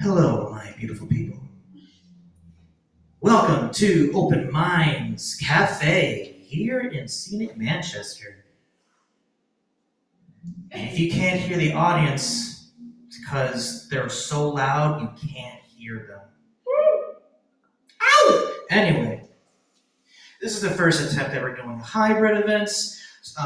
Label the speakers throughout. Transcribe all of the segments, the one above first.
Speaker 1: Hello, my beautiful people. Welcome to Open Minds Café here in scenic Manchester. And if you can't hear the audience, it's because they're so loud you can't hear them. Ow! Anyway, this is the first attempt that we're doing hybrid events,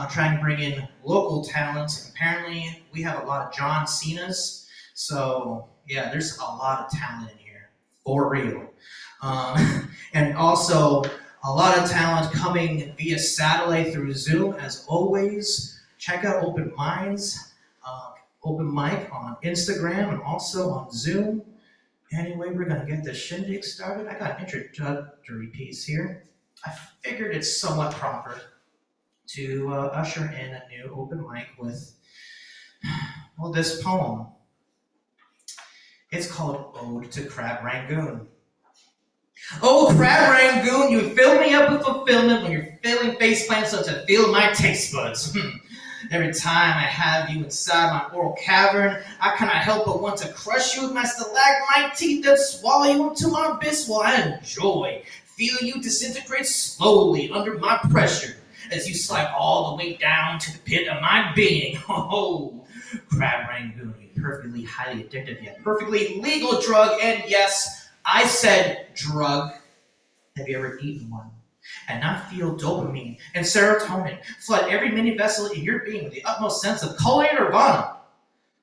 Speaker 1: trying to bring in local talent. Apparently, we have a lot of John Cena's, so yeah, there's a lot of talent in here, for real. And also, a lot of talent coming via satellite through Zoom. As always, check out Open Minds, Open Mic on Instagram and also on Zoom. Anyway, we're going to get this shindig started. I got an introductory piece here. I figured it's somewhat proper to usher in a new open mic with, well, this poem. It's called Ode to Crab Rangoon. Oh, Crab Rangoon, you fill me up with fulfillment when you're filling faceplants so to feel my taste buds. Every time I have you inside my oral cavern, I cannot help but want to crush you with my stalagmite teeth and swallow you into my abyss while I enjoy feeling you disintegrate slowly under my pressure as you slide all the way down to the pit of my being. Oh, Crab Rangoon, you perfectly highly addictive yet perfectly legal drug, and yes, I said drug. Have you ever eaten one and not feel dopamine and serotonin flood every mini vessel in your being with the utmost sense of culinary nirvana?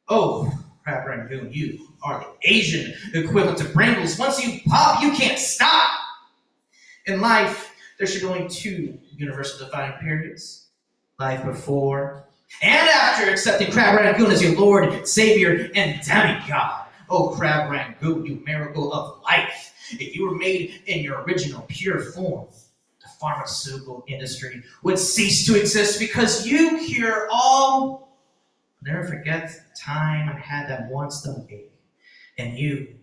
Speaker 1: Oh, Crab Rangoon, you are the Asian equivalent to Pringles. Once you pop, you can't stop. In life, there should be only two universal defining periods: life before and after accepting Crab Rangoon as your Lord, Savior, and demigod. Oh, Crab Rangoon, you miracle of life. If you were made in your original pure form, the pharmaceutical industry would cease to exist because you cure all. Never forget the time I had that one stomachache, and you,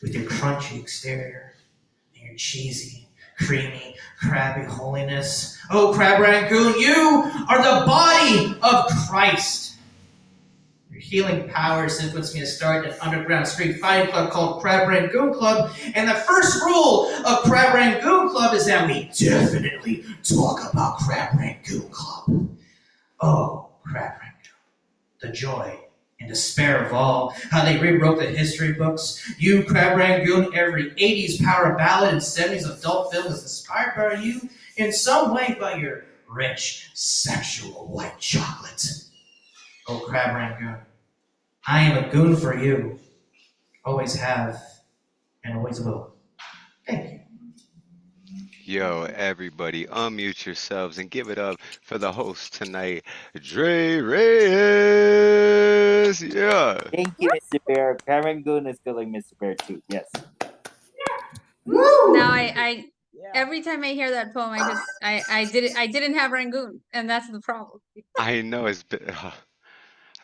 Speaker 1: with your crunchy exterior and your cheesy, creamy, crabby holiness. Oh, Crab Rangoon, you are the body of Christ. Your healing powers influenced me to start an underground street fighting club called Crab Rangoon Club. And the first rule of Crab Rangoon Club is that we definitely talk about Crab Rangoon Club. Oh, Crab Rangoon. The joy and despair of all, how they rewrote the history books. You, Crab Rangoon, every 80s power ballad and 70s adult film is inspired by you in some way by your rich, sexual white chocolate. Oh, Crab Rangoon, I am a goon for you. Always have, and always will. Thank you.
Speaker 2: Yo, everybody, unmute yourselves and give it up for the host tonight, Dre Reyes. Yeah.
Speaker 3: Thank you, Mr. Bear. Karen Goon is killing Mr. Bear too. Yes.
Speaker 1: Woo!
Speaker 4: Now I every time I hear that poem, I didn't have Rangoon, and that's the problem.
Speaker 2: I know I've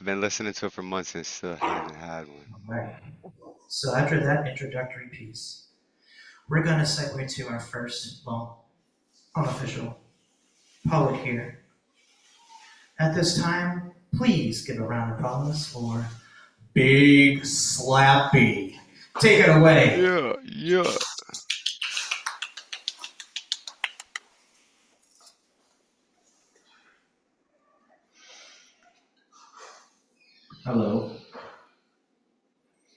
Speaker 2: been listening to it for months and still haven't had one.
Speaker 1: All right. So after that introductory piece, we're going to segue to our first, well, unofficial poet here. At this time, please give a round of applause for Big Slappy. Take it away.
Speaker 2: Yeah.
Speaker 5: Hello.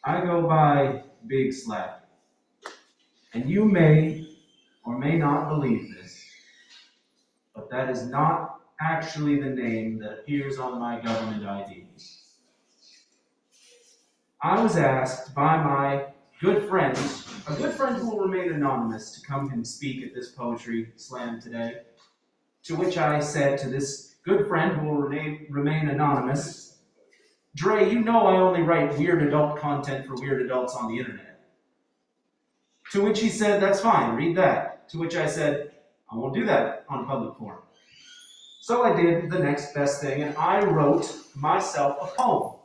Speaker 5: I go by Big Slap, and you may or may not believe this, but that is not actually the name that appears on my government ID. I was asked by my good friend, a good friend who will remain anonymous, to come and speak at this poetry slam today, to which I said to this good friend who will remain anonymous, Dre, you know I only write weird adult content for weird adults on the internet. To which he said, that's fine, read that. To which I said, I won't do that on a public forum. So I did the next best thing, and I wrote myself a poem.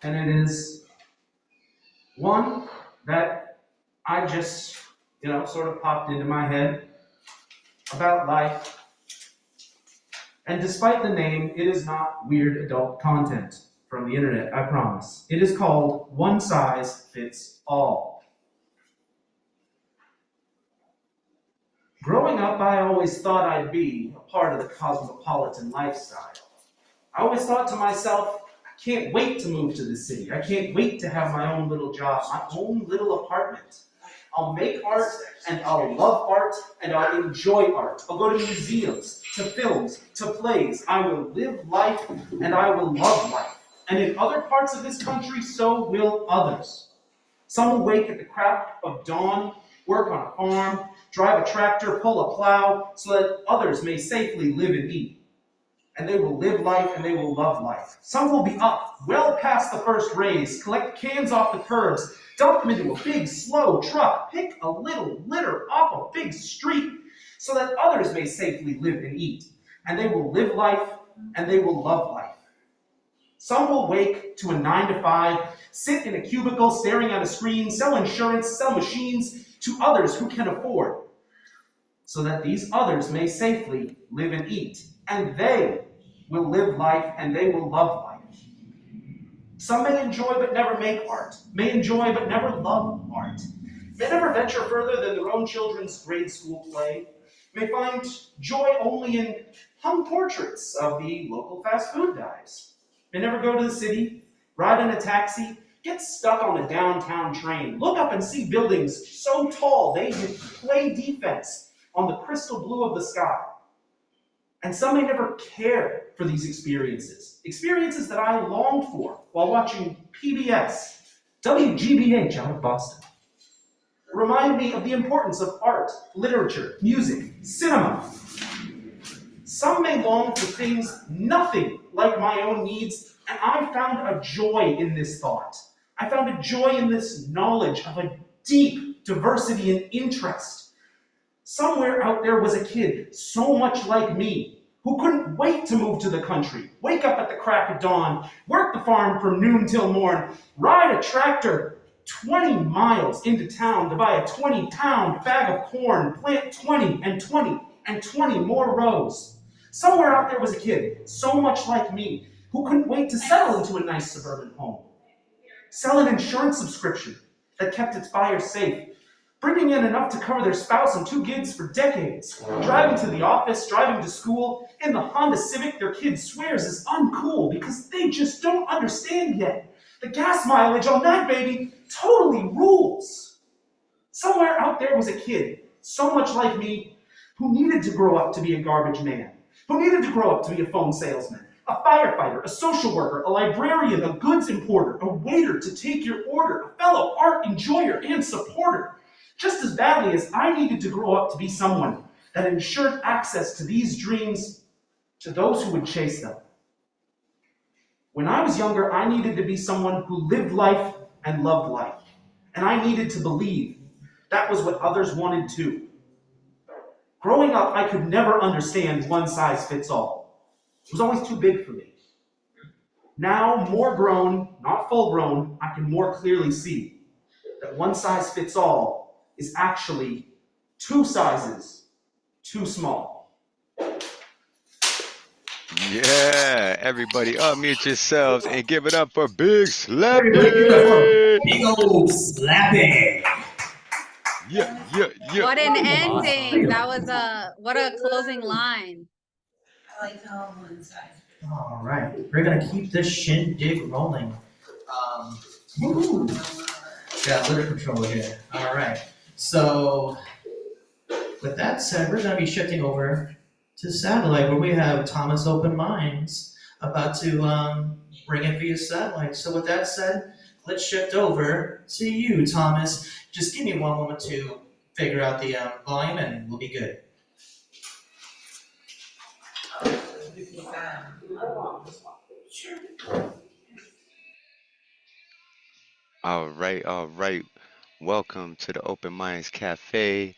Speaker 5: And it is one that I just, sort of popped into my head about life, And despite the name, it is not weird adult content from the internet, I promise. It is called One Size Fits All. Growing up, I always thought I'd be a part of the cosmopolitan lifestyle. I always thought to myself, I can't wait to move to the city. I can't wait to have my own little job, my own little apartment. I'll make art and I'll love art and I'll enjoy art. I'll go to museums, to films, to plays. I will live life and I will love life. And in other parts of this country, so will others. Some will wake at the crack of dawn, work on a farm, drive a tractor, pull a plow, so that others may safely live and eat. And they will live life and they will love life. Some will be up, well past the first raise, collect cans off the curbs, dump them into a big, slow truck, pick a little litter off a big street, so that others may safely live and eat. And they will live life and they will love life. Some will wake to a 9 to 5, sit in a cubicle staring at a screen, sell insurance, sell machines to others who can afford, so that these others may safely live and eat. And they will live life and they will love life. Some may enjoy but never make art, may enjoy but never love art, may never venture further than their own children's grade school play, may find joy only in hung portraits of the local fast food guys, may never go to the city, ride in a taxi, get stuck on a downtown train, look up and see buildings so tall they play defense on the crystal blue of the sky. And some may never care for these experiences that I longed for while watching PBS, WGBH out of Boston. Remind me of the importance of art, literature, music, cinema. Some may long for things nothing like my own needs, and I found a joy in this thought. I found a joy in this knowledge of a deep diversity and interest. Somewhere out there was a kid so much like me who couldn't wait to move to the country, wake up at the crack of dawn, work the farm from noon till morn, ride a tractor 20 miles into town to buy a 20-pound bag of corn, plant 20 and 20 and 20 more rows. Somewhere out there was a kid so much like me who couldn't wait to settle into a nice suburban home, sell an insurance subscription that kept its buyers safe, bringing in enough to cover their spouse and 2 kids for decades, driving to the office, driving to school, in the Honda Civic their kid swears is uncool because they just don't understand yet. The gas mileage on that baby totally rules. Somewhere out there was a kid, so much like me, who needed to grow up to be a garbage man, who needed to grow up to be a phone salesman, a firefighter, a social worker, a librarian, a goods importer, a waiter to take your order, a fellow art enjoyer and supporter. Just as badly as I needed to grow up to be someone that ensured access to these dreams to those who would chase them. When I was younger, I needed to be someone who lived life and loved life. And I needed to believe that was what others wanted too. Growing up, I could never understand one size fits all. It was always too big for me. Now, more grown, not full grown, I can more clearly see that one size fits all is actually 2 sizes too small.
Speaker 2: Yeah, everybody unmute yourselves and give it up for Big
Speaker 1: Everybody give it up for
Speaker 2: Slappy.
Speaker 1: Big old slapping.
Speaker 2: Yeah.
Speaker 4: What an
Speaker 1: Awesome.
Speaker 4: ending. That was what a closing line.
Speaker 6: I like how one side.
Speaker 1: All right, we're gonna keep this shindig rolling. Woohoo! Got litter control here. All right. So, with that said, we're gonna be shifting over to satellite, where we have Thomas Open Minds about to bring it via satellite. So, with that said, let's shift over to you, Thomas. Just give me one moment to figure out the volume, and we'll be good.
Speaker 2: All right. Welcome to the Open Minds Cafe.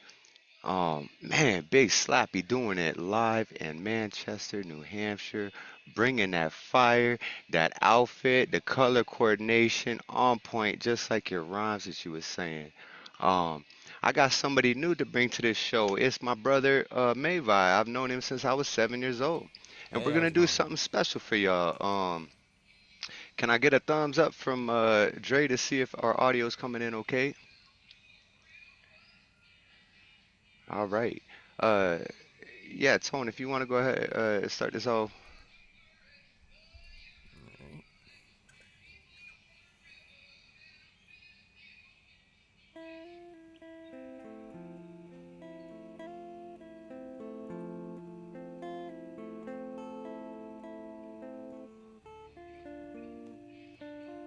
Speaker 2: Man, Big Slappy doing it live in Manchester, New Hampshire, bringing that fire, that outfit, the color coordination on point, just like your rhymes that you were saying. Um, I got somebody new to bring to this show. It's my brother, Mavi. I've known him since I was 7 years old. and we're gonna do something special for y'all. Can I get a thumbs up from Dre to see if our audio is coming in okay? All right. Uh, yeah, Tone, if you want to go ahead start this off.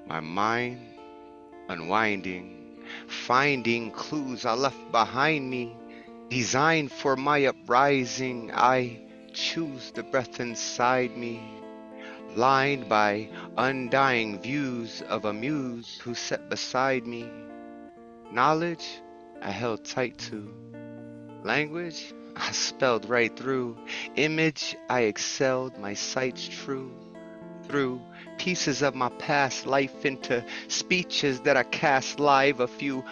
Speaker 2: My mind unwinding, finding clues I left behind me, designed for my uprising. I choose the breath inside me, lined by undying views of a muse who sat beside me. Knowledge I held tight to, language I spelled right through, image I excelled, my sight's true. Through pieces of my past life into speeches that I cast live, a few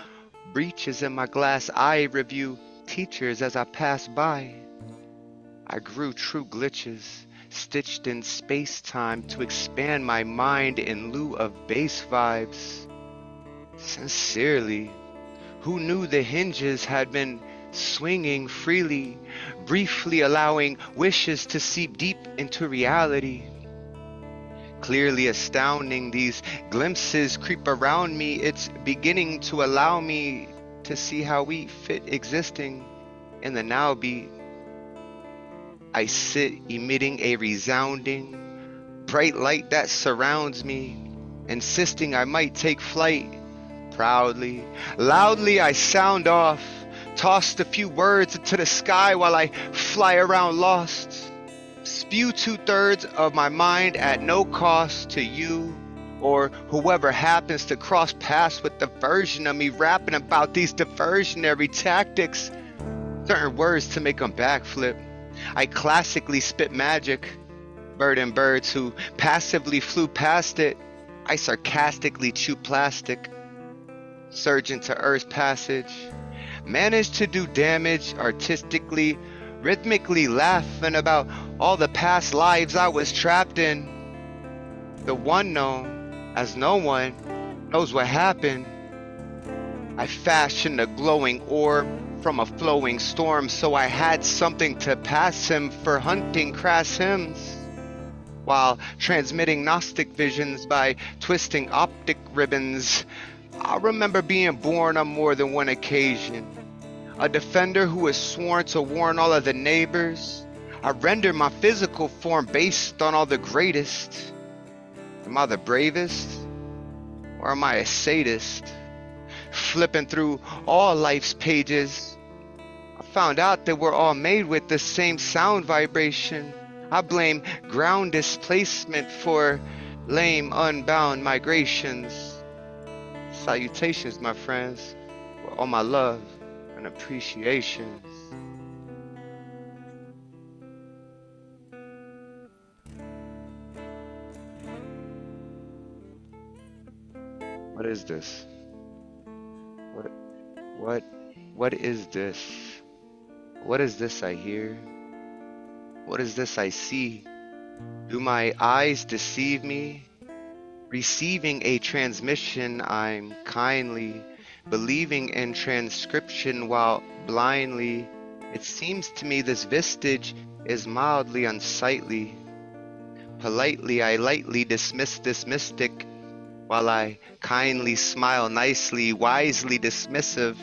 Speaker 2: breaches in my glass eye review teachers as I pass by. I grew true glitches, stitched in space-time to expand my mind in lieu of bass vibes. Sincerely, who knew the hinges had been swinging freely, briefly allowing wishes to seep deep into reality? Clearly astounding, these glimpses creep around me. It's beginning to allow me to see how we fit existing in the now beat. I sit emitting a resounding, bright light that surrounds me, insisting I might take flight. Proudly, loudly I sound off, tossed a few words into the sky while I fly around lost. Spew 2/3 of my mind at no cost to you or whoever happens to cross paths with the version of me rapping about these diversionary tactics. Certain words to make them backflip. I classically spit magic. Bird and birds who passively flew past it. I sarcastically chew plastic. Surge into Earth's passage. Managed to do damage artistically, rhythmically laughing about all the past lives I was trapped in. The one known as no one knows what happened. I fashioned a glowing orb from a flowing storm, so I had something to pass him for hunting crass hymns, while transmitting Gnostic visions by twisting optic ribbons. I remember being born on more than one occasion. A defender who is sworn to warn all of the neighbors. I render my physical form based on all the greatest. Am I the bravest? Or am I a sadist? Flipping through all life's pages, I found out that we're all made with the same sound vibration. I blame ground displacement for lame, unbound migrations. Salutations, my friends, with all my love and appreciation. What is this? What is this? What is this I hear? What is this I see? Do my eyes deceive me? Receiving a transmission, I'm kindly believing in transcription while blindly. It seems to me this vestige is mildly unsightly. Politely, I lightly dismiss this mystic, while I kindly smile nicely, wisely dismissive.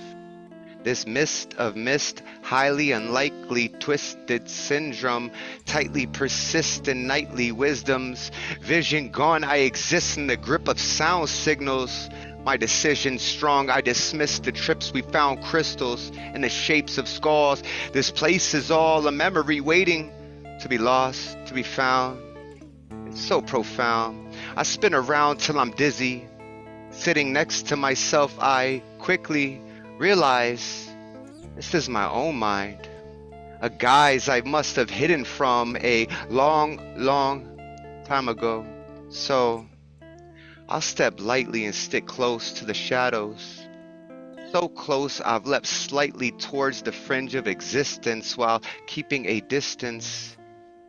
Speaker 2: This mist of mist, highly unlikely, twisted syndrome, tightly persistent nightly wisdoms. Vision gone, I exist in the grip of sound signals. My decision strong, I dismiss the trips we found crystals in the shapes of skulls. This place is all a memory waiting to be lost, to be found. It's so profound. I spin around till I'm dizzy. Sitting next to myself, I quickly realize this is my own mind. A guise I must have hidden from a long, long time ago. So I'll step lightly and stick close to the shadows. So close I've leapt slightly towards the fringe of existence while keeping a distance.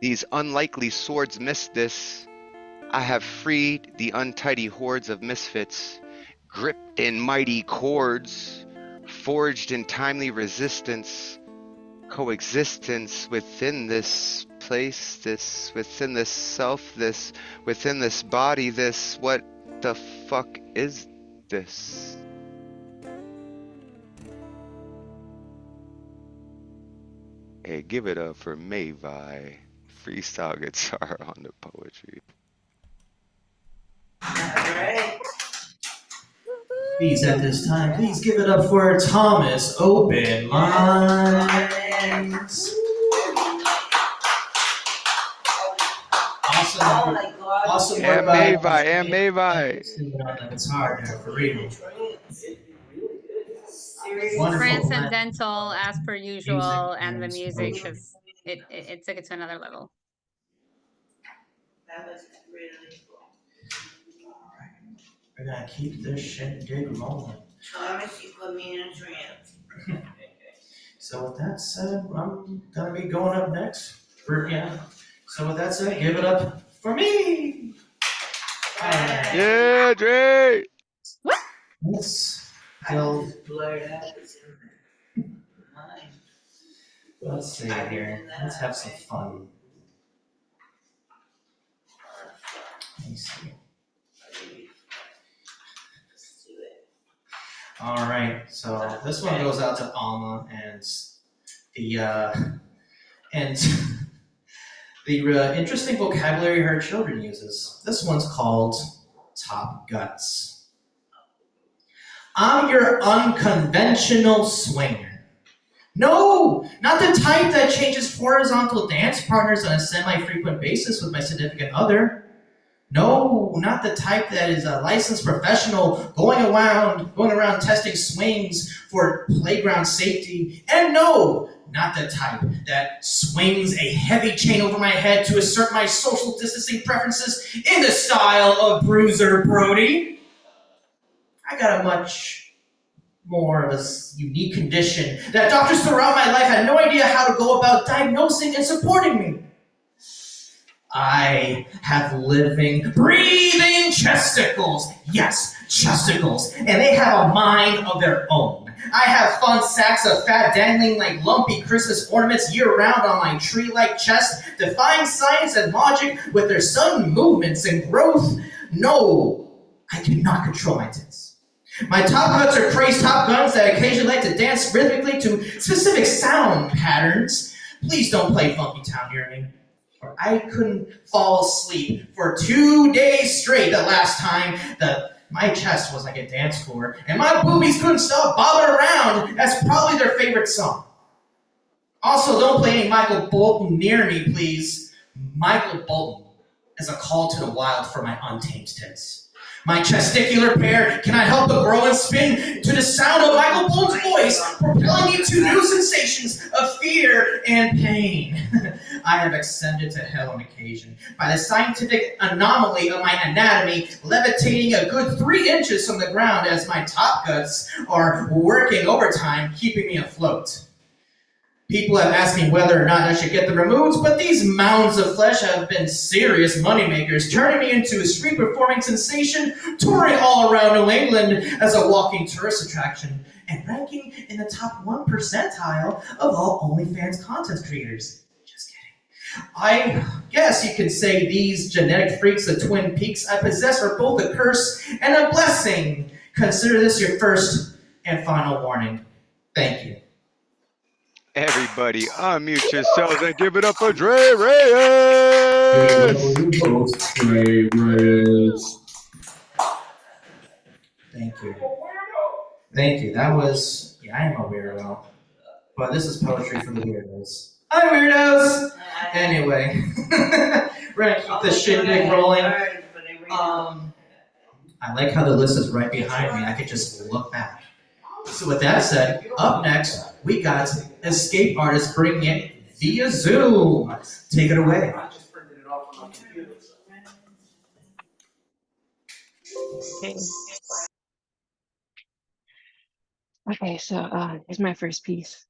Speaker 2: These unlikely swords miss this. I have freed the untidy hordes of misfits, gripped in mighty cords, forged in timely resistance, coexistence within this place, this within this self, this within this body, this what the fuck is this? Hey, give it up for Mavi, freestyle guitar on the poetry.
Speaker 6: Alright.
Speaker 1: Please, at this time, please give it up for Thomas Open Minds.
Speaker 6: Oh
Speaker 1: Awesome,
Speaker 6: my god.
Speaker 1: awesome work
Speaker 2: And
Speaker 1: by
Speaker 2: Mavi, and Mavi.
Speaker 1: on the guitar there for reading. Wonderful.
Speaker 4: Transcendental as per usual, and the
Speaker 1: Music,
Speaker 4: music
Speaker 1: poetry.
Speaker 4: just it took it to another level.
Speaker 6: That was really cool.
Speaker 1: We're gonna keep this shindig rolling.
Speaker 6: Thomas, you put me in a trance.
Speaker 1: So with that said, I'm gonna be going up next. So with that said, give it up for me.
Speaker 2: Yeah, Dre.
Speaker 1: Let's
Speaker 6: I
Speaker 1: go.
Speaker 6: just blurred out. It's in my mind.
Speaker 1: Let's see here. Let's have some fun. Let me see.
Speaker 6: Let's do it.
Speaker 1: All right. So this one goes out to Alma and the interesting vocabulary her children uses. This one's called Top Guts. I'm your unconventional swinger. No, not the type that changes horizontal dance partners on a semi-frequent basis with my significant other. No, not the type that is a licensed professional going around testing swings for playground safety. And no, not the type that swings a heavy chain over my head to assert my social distancing preferences in the style of Bruiser Brody. I got a much more of a unique condition that doctors throughout my life had no idea how to go about diagnosing and supporting me. I have living, breathing chesticles. Yes, chesticles. And they have a mind of their own. I have fun sacks of fat dangling like lumpy Christmas ornaments year-round on my tree-like chest, defying science and logic with their sudden movements and growth. No, I cannot control my tits. My top guns are crazed top guns that occasionally like to dance rhythmically to specific sound patterns. Please don't play Funky Town near me. Or I couldn't fall asleep for 2 days straight the last time that my chest was like a dance floor, and my boobies couldn't stop bobbing around. That's probably their favorite song. Also, don't play any Michael Bolton near me, please. Michael Bolton is a call to the wild for my untamed tits. My testicular pair cannot help but grow and spin to the sound of Michael Bolton's voice, propelling me to new sensations of fear and pain. I have ascended to hell on occasion by the scientific anomaly of my anatomy, levitating a good 3 inches from the ground as my top guts are working overtime, keeping me afloat. People have asked me whether or not I should get them removed, but these mounds of flesh have been serious moneymakers, turning me into a street-performing sensation, touring all around New England as a walking tourist attraction, and ranking in the top 1 percentile of all OnlyFans content creators. Just kidding. I guess you could say these genetic freaks of Twin Peaks I possess are both a curse and a blessing. Consider this your first and final warning. Thank you.
Speaker 2: Everybody, unmute yourselves and give it up for Dre Reyes.
Speaker 1: Thank you. Thank you. That was, I am a weirdo. But this is poetry for the weirdos. Hi, weirdos! Anyway, we're gonna keep this shindig rolling. I like how the list is right behind me. I could just look back. So with that said, up next, we got Escape Artists bringing it via Zoom. Take it away.
Speaker 7: Okay, so here's my first piece.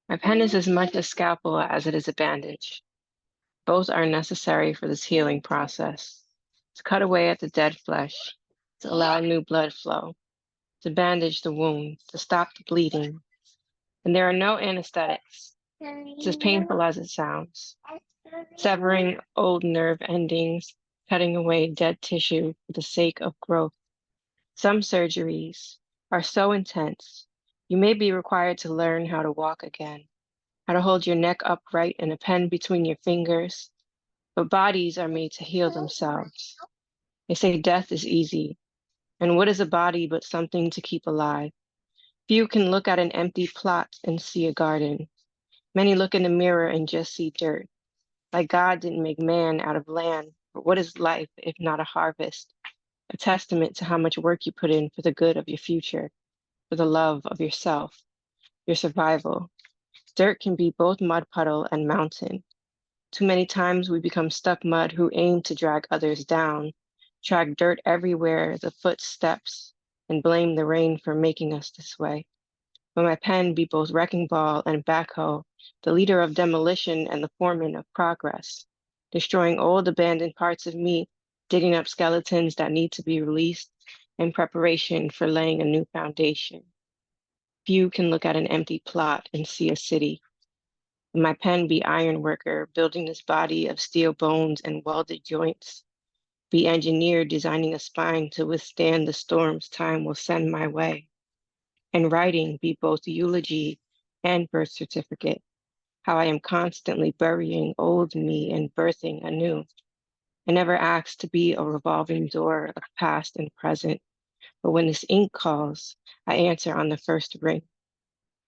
Speaker 7: My pen is as much a scalpel as it is a bandage. Both are necessary for this healing process. To cut away at the dead flesh, to allow new blood flow, to bandage the wound, to stop the bleeding. And there are no anesthetics. It's as painful as it sounds. Severing old nerve endings, cutting away dead tissue for the sake of growth. Some surgeries are so intense, you may be required to learn how to walk again, how to hold your neck upright and a pen between your fingers. But bodies are made to heal themselves. They say death is easy. And what is a body but something to keep alive? Few can look at an empty plot and see a garden. Many look in the mirror and just see dirt. Like God didn't make man out of land. But what is life if not a harvest? A testament to how much work you put in for the good of your future, for the love of yourself, your survival. Dirt can be both mud puddle and mountain. Too many times we become stuck mud who aim to drag others down, track dirt everywhere the footsteps, and blame the rain for making us this way. But my pen be both wrecking ball and backhoe, the leader of demolition and the foreman of progress, destroying old abandoned parts of me, digging up skeletons that need to be released in preparation for laying a new foundation. Few can look at an empty plot and see a city. My pen be iron worker, building this body of steel bones and welded joints. Be engineer, designing a spine to withstand the storms time will send my way. And writing be both eulogy and birth certificate, how I am constantly burying old me and birthing anew. I never asked to be a revolving door of past and present, but when this ink calls, I answer on the first ring.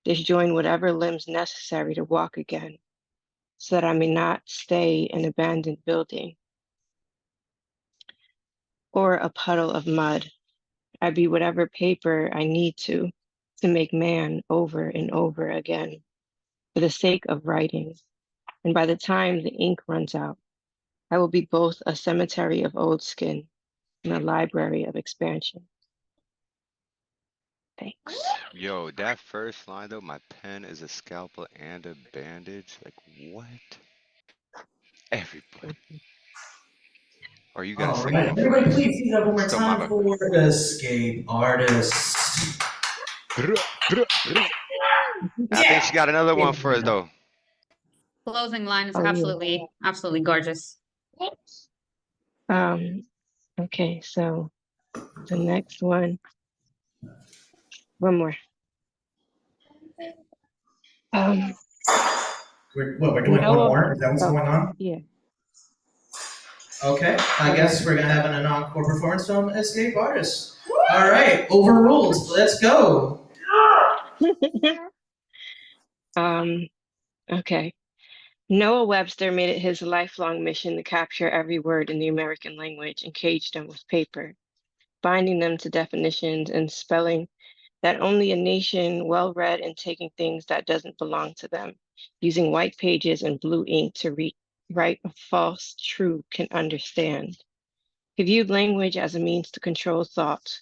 Speaker 7: Disjoin whatever limbs necessary to walk again, so that I may not stay an abandoned building or a puddle of mud. I be whatever paper I need to make man over and over again for the sake of writing. And by the time the ink runs out, I will be both a cemetery of old skin and a library of expansion. Thanks.
Speaker 2: Yo, that first line though, my pen is a scalpel and a bandage. Like what? Everybody. Are you gonna
Speaker 1: All
Speaker 2: sing
Speaker 1: right,
Speaker 2: one for
Speaker 1: everybody,
Speaker 2: us?
Speaker 1: please give it up one more
Speaker 2: Stole my
Speaker 1: time
Speaker 2: vibe.
Speaker 1: for Escape Artist.
Speaker 2: Bruh, bruh, bruh. I think
Speaker 1: Yeah.
Speaker 2: she got another one for us though.
Speaker 4: Closing line is
Speaker 7: Oh, yeah.
Speaker 4: absolutely gorgeous.
Speaker 7: Okay, so the next one more.
Speaker 1: We're doing one
Speaker 7: Noah,
Speaker 1: more? Is that what's going on?
Speaker 7: yeah.
Speaker 1: Okay, I
Speaker 7: Um,
Speaker 1: guess we're gonna have an encore performance from Escape Artist. All right, overruled. Let's go.
Speaker 7: okay. Noah Webster made it his lifelong mission to capture every word in the American language and cage them with paper, binding them to definitions and spelling that only a nation well read and taking things that doesn't belong to them, using white pages and blue ink to write a false true can understand. He viewed language as a means to control thought,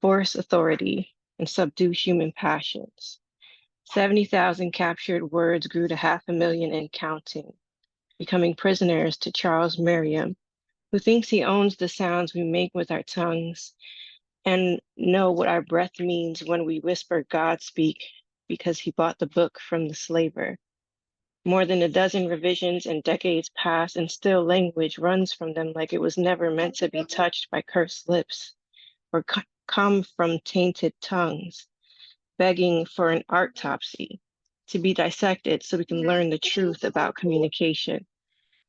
Speaker 7: force authority, and subdue human passions. 70,000 captured words grew to 500,000 and counting, becoming prisoners to Charles Merriam, who thinks he owns the sounds we make with our tongues and know what our breath means when we whisper God speak because he bought the book from the slaver. More than a dozen revisions and decades pass, and still language runs from them like it was never meant to be touched by cursed lips or come from tainted tongues, begging for an autopsy to be dissected so we can learn the truth about communication.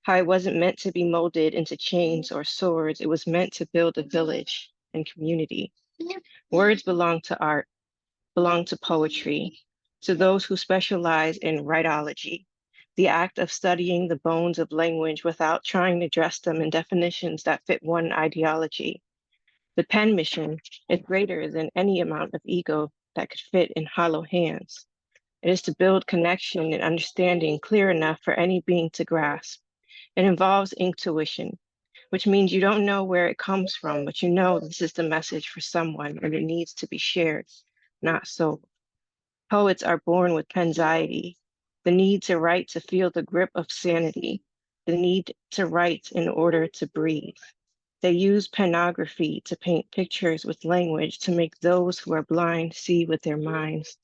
Speaker 7: How it wasn't meant to be molded into chains or swords, it was meant to build a village and community. Words belong to art, belong to poetry, to those who specialize in rhytology, the act of studying the bones of language without trying to dress them in definitions that fit one ideology. The pen mission is greater than any amount of ego that could fit in hollow hands. It is to build connection and understanding clear enough for any being to grasp. It involves intuition, which means you don't know where it comes from, but you know this is the message for someone and it needs to be shared, not sold. Poets are born with pensiety, the need to write to feel the grip of sanity, the need to write in order to breathe. They use penography to paint pictures with language to make those who are blind see with their minds,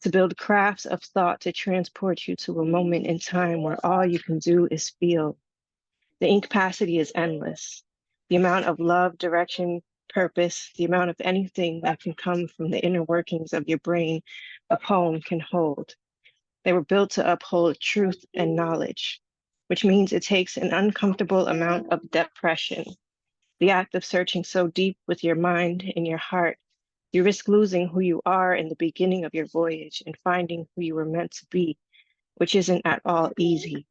Speaker 7: to build crafts of thought to transport you to a moment in time where all you can do is feel. The ink capacity is endless. The amount of love, direction, purpose, the amount of anything that can come from the inner workings of your brain, a poem can hold. They were built to uphold truth and knowledge, which means it takes an uncomfortable amount of depression. The act of searching so deep with your mind and your heart, you risk losing who you are in the beginning of your voyage and finding who you were meant to be, which isn't at all easy.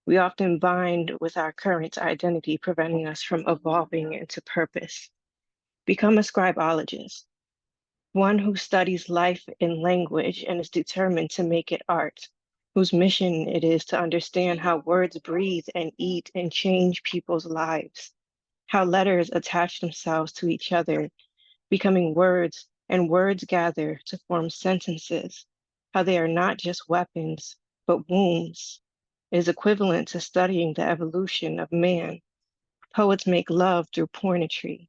Speaker 7: We often bind with our current identity, preventing us from evolving into purpose. Become a scribologist, one who studies life in language and is determined to make it art, whose mission it is to understand how words breathe and eat and change people's lives, how letters attach themselves to each other, becoming words, and words gather to form sentences, how they are not just weapons, but wombs. It is equivalent to studying the evolution of man. Poets make love through poetry,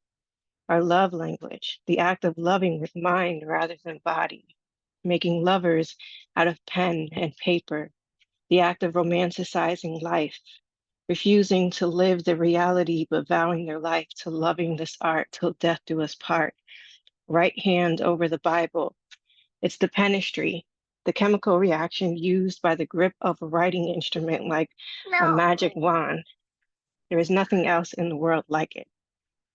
Speaker 7: our love language, the act of loving with mind rather than body, making lovers out of pen and paper, the act of romanticizing life, refusing to live the reality but vowing their life to loving this art till death do us part. Right hand over the Bible. It's the penistry, the chemical reaction used by the grip of a writing instrument like a magic wand. There is nothing else in the world like it.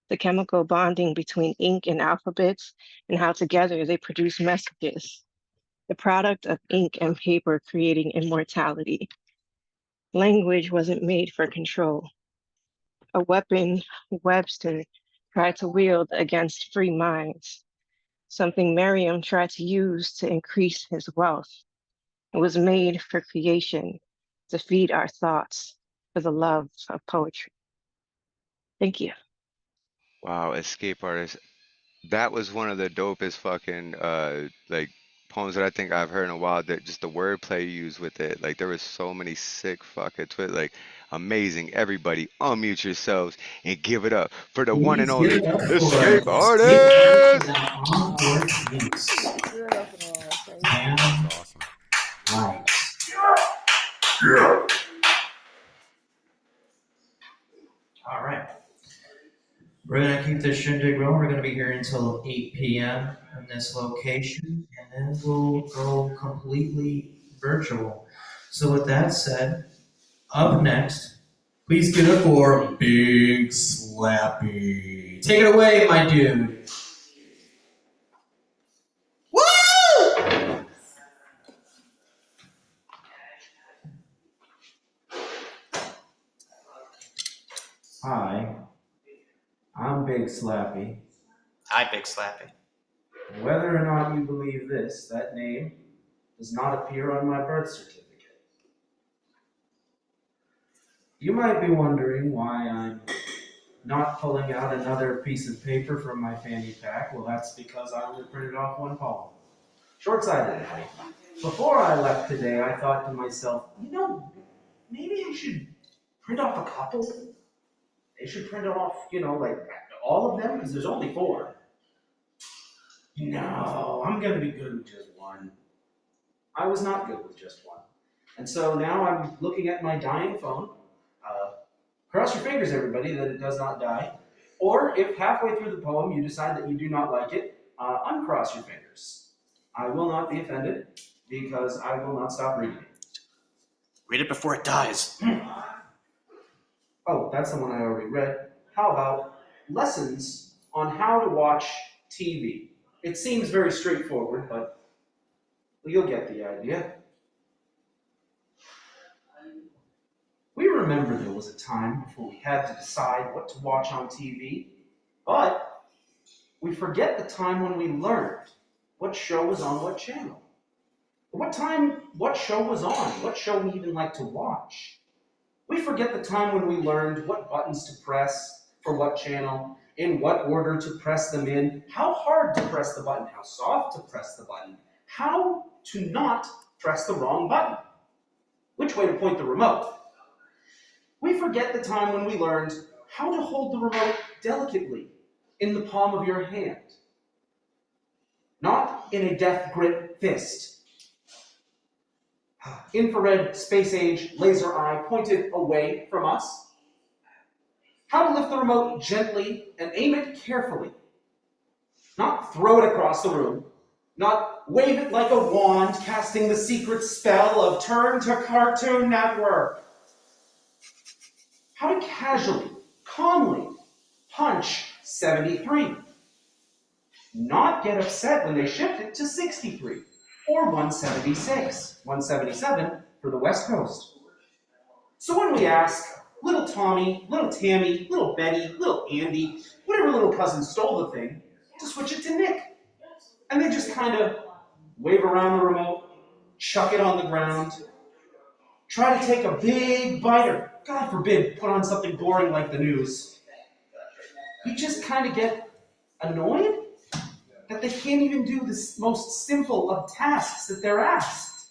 Speaker 7: The chemical bonding between ink and alphabets and how together they produce messages. The product of ink and paper creating immortality. Language wasn't made for control. A weapon Webster tried to wield against free minds. Something Merriam tried to use to increase his wealth. It was made for creation, to feed our thoughts, for the love of poetry. Thank you.
Speaker 2: Wow, escape artist. That was one of the dopest fucking like poems that I think I've heard in a while. That just the wordplay you used with it. Like there was so many sick fucking twit. Like amazing. Everybody unmute yourselves and give it up for the one and
Speaker 1: Please give
Speaker 2: only
Speaker 1: it up for
Speaker 2: escape
Speaker 1: Escape Artist
Speaker 2: artist.
Speaker 1: now on board, please.
Speaker 8: Beautiful. Thank
Speaker 1: And
Speaker 8: you.
Speaker 9: That's awesome.
Speaker 1: right. All right. We're gonna keep this shindig going. We're gonna be here until 8 p.m. in this location, and then we'll go completely virtual. So with that said, up next, please give it for Big Slappy. Take it away, my dude. Woo!
Speaker 5: Hi, I'm Big Slappy.
Speaker 1: Hi, Big Slappy.
Speaker 5: Whether or not you believe this, that name does not appear on my birth certificate. You might be wondering why I'm not pulling out another piece of paper from my fanny pack. Well, that's because I only printed off one poem. Short-sighted. Before I left today, I thought to myself, maybe I should print off a couple. They should print off, like all of them, because there's only 4. No, I'm gonna be good with just one. I was not good with just one. And so now I'm looking at my dying phone. Cross your fingers, everybody, that it does not die. Or if halfway through the poem you decide that you do not like it, uncross your fingers. I will not be offended because I will not stop reading it.
Speaker 1: Read it before it dies.
Speaker 5: Oh, that's the one I already read. How about lessons on how to watch TV? It seems very straightforward, but you'll get the idea. We remember there was a time before we had to decide what to watch on TV, but we forget the time when we learned what show was on what channel. What show was on, what show we even like to watch. We forget the time when we learned what buttons to press for what channel, in what order to press them in, how hard to press the button, how soft to press the button, how to not press the wrong button, which way to point the remote. We forget the time when we learned how to hold the remote delicately in the palm of your hand, not in a death grip fist. Infrared, space age, laser eye pointed away from us. How to lift the remote gently and aim it carefully. Not throw it across the room. Not wave it like a wand, casting the secret spell of turn to Cartoon Network. How to casually, calmly punch 73. Not get upset when they shift it to 63 or 176, 177 for the West Coast. So when we ask, little Tommy, little Tammy, little Betty, little Andy, whatever little cousin stole the thing, to switch it to Nick. And they just kind of wave around the remote, chuck it on the ground, try to take a big bite, or God forbid, put on something boring like the news. We just kind of get annoyed that they can't even do the most simple of tasks that they're asked.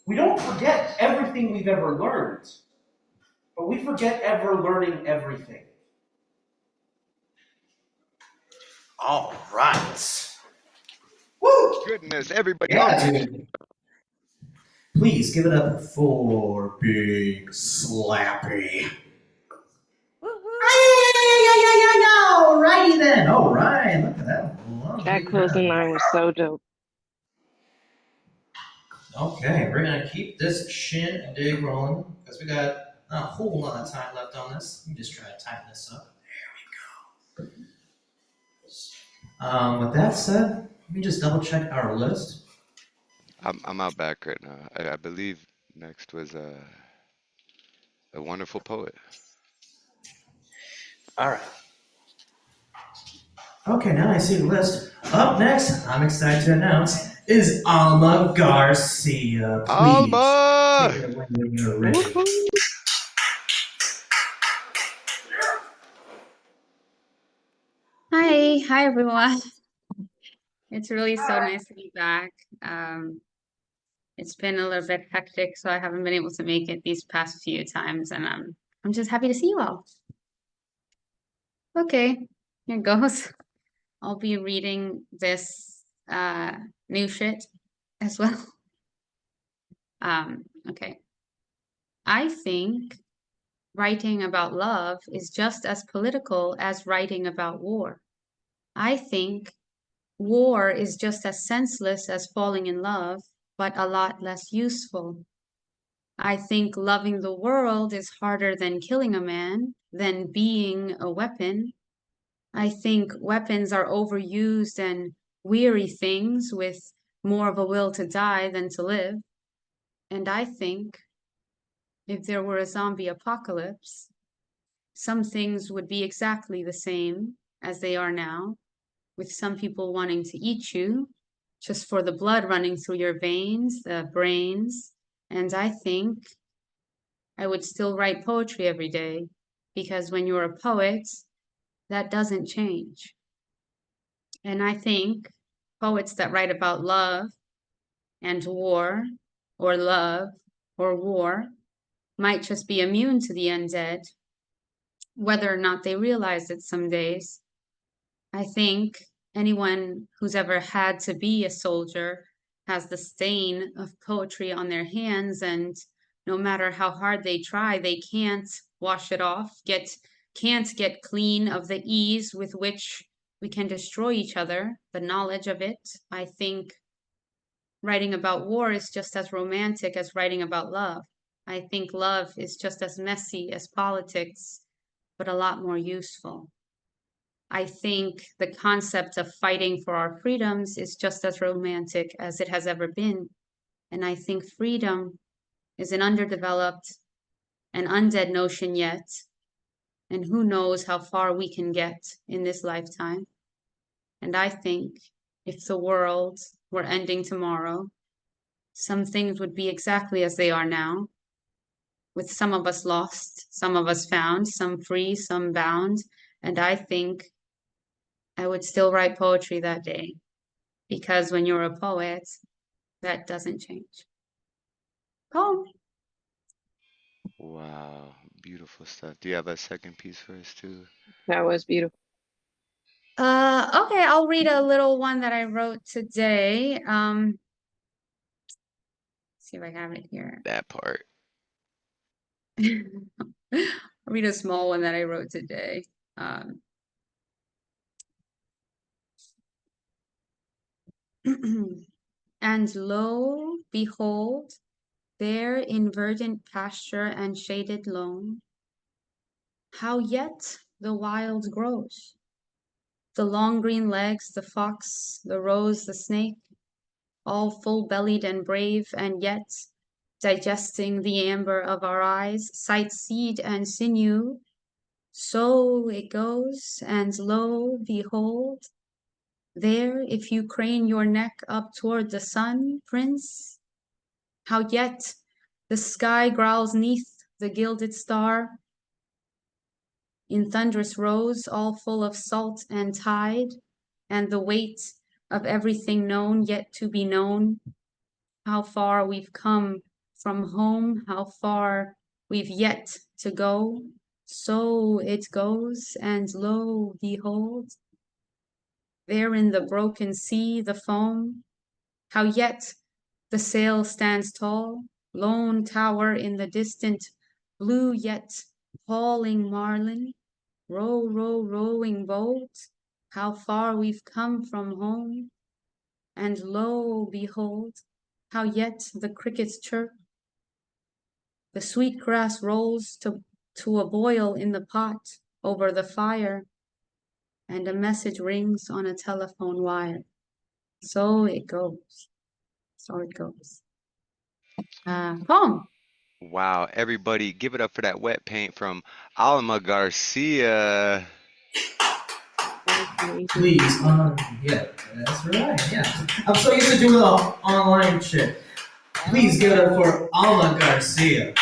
Speaker 5: We don't forget everything we've ever learned, but we forget ever learning everything.
Speaker 1: All right. Woo!
Speaker 2: Goodness, everybody
Speaker 1: Yeah,
Speaker 2: on.
Speaker 1: dude. Please give it up for Big Slappy. Alrighty then. All right. Look at that.
Speaker 7: That closing line was so dope.
Speaker 1: Okay, we're gonna keep this shin dig rolling because we got a whole lot of time left on this. Let me just try to tighten this up. There we go. With that said, let me just double check our list.
Speaker 2: I'm out back right now. I believe next was a wonderful poet.
Speaker 1: All right. Okay, now I see the list. Up next, I'm excited to announce, is Alma Garcia. Please take
Speaker 2: Alma!
Speaker 1: it away when you're ready.
Speaker 7: Woohoo.
Speaker 4: Hi everyone. It's really so nice to be back. It's been a little bit hectic, so I haven't been able to make it these past few times, and I'm just happy to see you all. Okay, here goes. I'll be reading this new shit as well. Okay. I think writing about love is just as political as writing about war. I think war is just as senseless as falling in love, but a lot less useful. I think loving the world is harder than killing a man, than being a weapon. I think weapons are overused and weary things with more of a will to die than to live. And I think if there were a zombie apocalypse, some things would be exactly the same as they are now, with some people wanting to eat you just for the blood running through your veins, the brains. And I think I would still write poetry every day, because when you're a poet, that doesn't change. And I think poets that write about love and war, or love or war, might just be immune to the undead, whether or not they realize it some days. I think anyone who's ever had to be a soldier has the stain of poetry on their hands, and no matter how hard they try, they can't wash it off, can't get clean of the ease with which we can destroy each other, the knowledge of it. I think writing about war is just as romantic as writing about love. I think love is just as messy as politics, but a lot more useful. I think the concept of fighting for our freedoms is just as romantic as it has ever been. And I think freedom is an underdeveloped and undead notion yet. And who knows how far we can get in this lifetime. And I think if the world were ending tomorrow, some things would be exactly as they are now, with some of us lost, some of us found, some free, some bound. And I think I would still write poetry that day, because when you're a poet, that doesn't change. Poem.
Speaker 2: Wow, beautiful stuff. Do you have a second piece for us too?
Speaker 7: That was beautiful.
Speaker 4: Okay, I'll read a little one that I wrote today. See if I have it here.
Speaker 2: That part.
Speaker 4: I'll read a small one that I wrote today. And lo, behold, there in verdant pasture and shaded lawn, how yet the wild grows. The long green legs, the fox, the rose, the snake, all full-bellied and brave, and yet digesting the amber of our eyes, sight, seed, and sinew. So it goes, and lo, behold, there, if you crane your neck up toward the sun, prince, how yet the sky growls neath the gilded star, in thunderous rows, all full of salt and tide, and the weight of everything known yet to be known. How far we've come from home, how far we've yet to go. So it goes, and lo, behold, there in the broken sea, the foam, how yet the sail stands tall, lone tower in the distant blue, yet hauling marlin, row, row, rowing boat, how far we've come from home, and lo, behold, how yet the crickets chirp, the sweet grass rolls to a boil in the pot over the fire, and a message rings on a telephone wire. So it goes. So it goes. Poem.
Speaker 2: Wow, everybody, give it up for that wet paint from Alma Garcia.
Speaker 7: That was amazing.
Speaker 1: Please, yeah, that's right. Yeah, I'm so used to doing the online shit. Please give it up for Alma Garcia.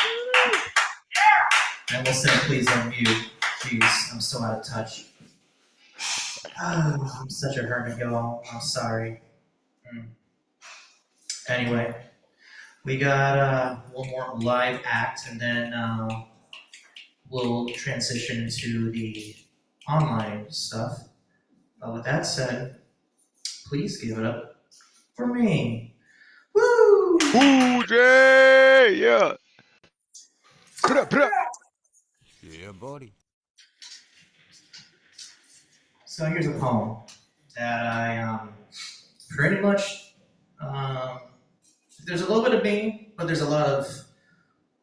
Speaker 1: And we'll say please on mute. Jeez, I'm so out of touch. I'm such a hermit, y'all. I'm sorry. Anyway, we got one more live act, and then we'll transition into the online stuff. But with that said, please give it up for me. Woo!
Speaker 2: Woo, Jay! Yeah. Bruh.
Speaker 8: Yeah, buddy.
Speaker 1: So here's a poem that I pretty much, there's a little bit of me, but there's a lot of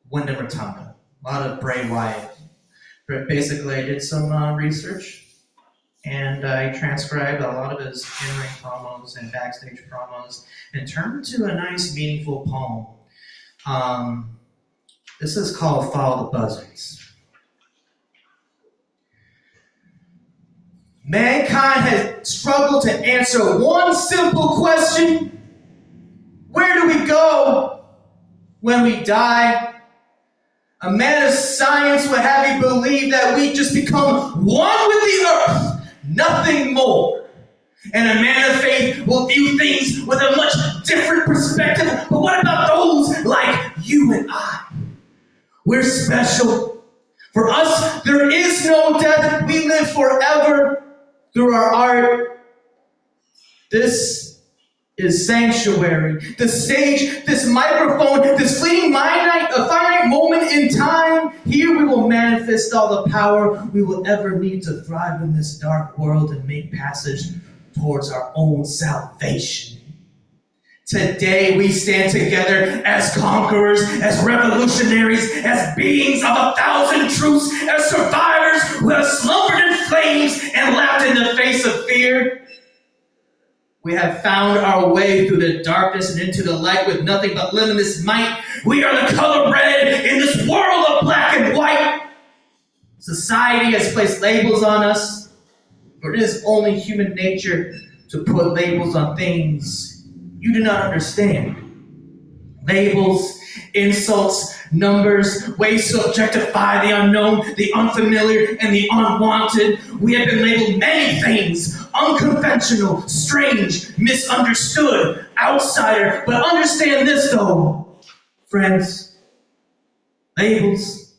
Speaker 1: Wyndham Rotunda, a lot of Bray Wyatt. But basically, I did some research, and I transcribed a lot of his in-ring promos and backstage promos and turned it into a nice, meaningful poem. This is called Follow the Buzzards. Mankind has struggled to answer one simple question. Where do we go when we die? A man of science would have you believe that we just become one with the earth, nothing more. And a man of faith will view things with a much different perspective. But what about those like you and I? We're special. For us, there is no death. We live forever through our art. This is sanctuary. The stage, this microphone, this fleeting finite moment in time. Here we will manifest all the power we will ever need to thrive in this dark world and make passage towards our own salvation. Today we stand together as conquerors, as revolutionaries, as beings of 1,000 truths, as survivors who have slumbered in flames and laughed in the face of fear. We have found our way through the darkness and into the light with nothing but limitless might. We are the color red in this world of black and white. Society has placed labels on us, for it is only human nature to put labels on things you do not understand. Labels, insults, numbers, ways to objectify the unknown, the unfamiliar, and the unwanted. We have been labeled many things: unconventional, strange, misunderstood, outsider. But understand this though, friends, labels,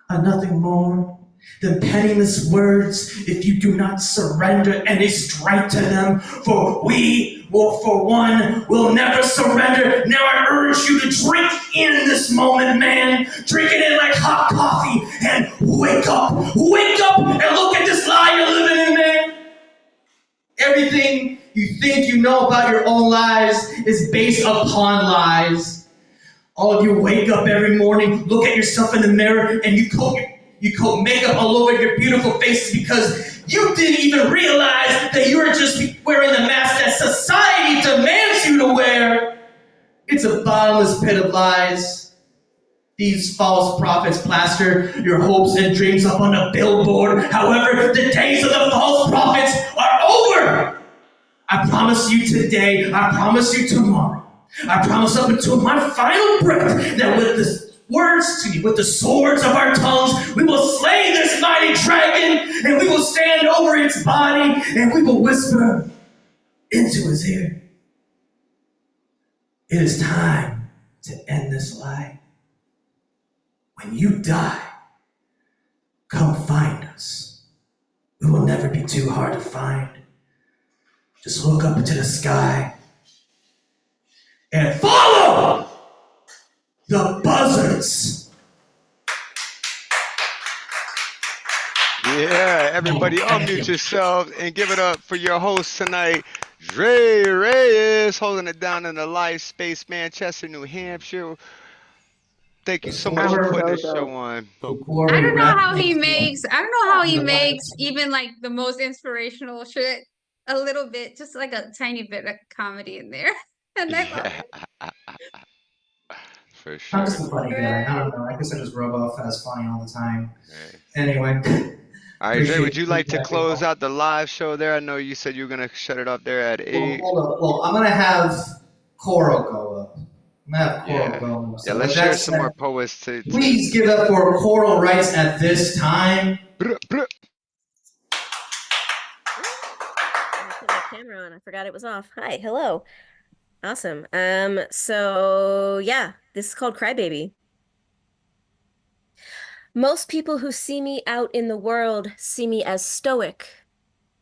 Speaker 1: are nothing more than penniless words if you do not surrender any strength to them. For we will, for one, will never surrender. Now I urge you to drink in this moment, man. Drink it in like hot coffee and wake up. Wake up and look at this lie you're living in, man. Everything you think you know about your own lives is based upon lies. All of you wake up every morning, look at yourself in the mirror, and you coat makeup all over your beautiful faces because you didn't even realize that you were just wearing the mask that society demands you to wear. It's a bottomless pit of lies. These false prophets plaster your hopes and dreams up on a billboard. However, the days of the false prophets are over. I promise you today, I promise you tomorrow, I promise up until my final breath that with the words, with the swords of our tongues, we will slay this mighty dragon and we will stand over its body and we will whisper into his ear. It is time to end this lie. When you die, come find us. We will never be too hard to find. Just look up into the sky and follow the buzzards.
Speaker 2: Yeah, everybody unmute yourselves and give it up for your host tonight, Dre Reyes, holding it down in the live space, Manchester, New Hampshire. Thank you so much for putting this show on.
Speaker 4: I don't know how he makes, I don't know how he makes even like the most inspirational shit a little bit, just like a tiny bit of comedy in there. And I love it.
Speaker 2: For sure.
Speaker 1: I'm just a funny guy. I don't know. I guess I just rub off as funny all the time.
Speaker 2: Right.
Speaker 1: Anyway.
Speaker 2: All right, Dre, would you like to close out the live show there? I know you said you were going to shut it up there at 8.
Speaker 1: Hold up. Well, I'm going to have Coral go up. I'm going to have Coral go up.
Speaker 2: Yeah, let's share some more poets to
Speaker 1: please give up for Coral Rights at this time.
Speaker 9: I put my camera on. I forgot it was off. Hi, hello. Awesome. So yeah, this is called Crybaby. Most people who see me out in the world see me as stoic,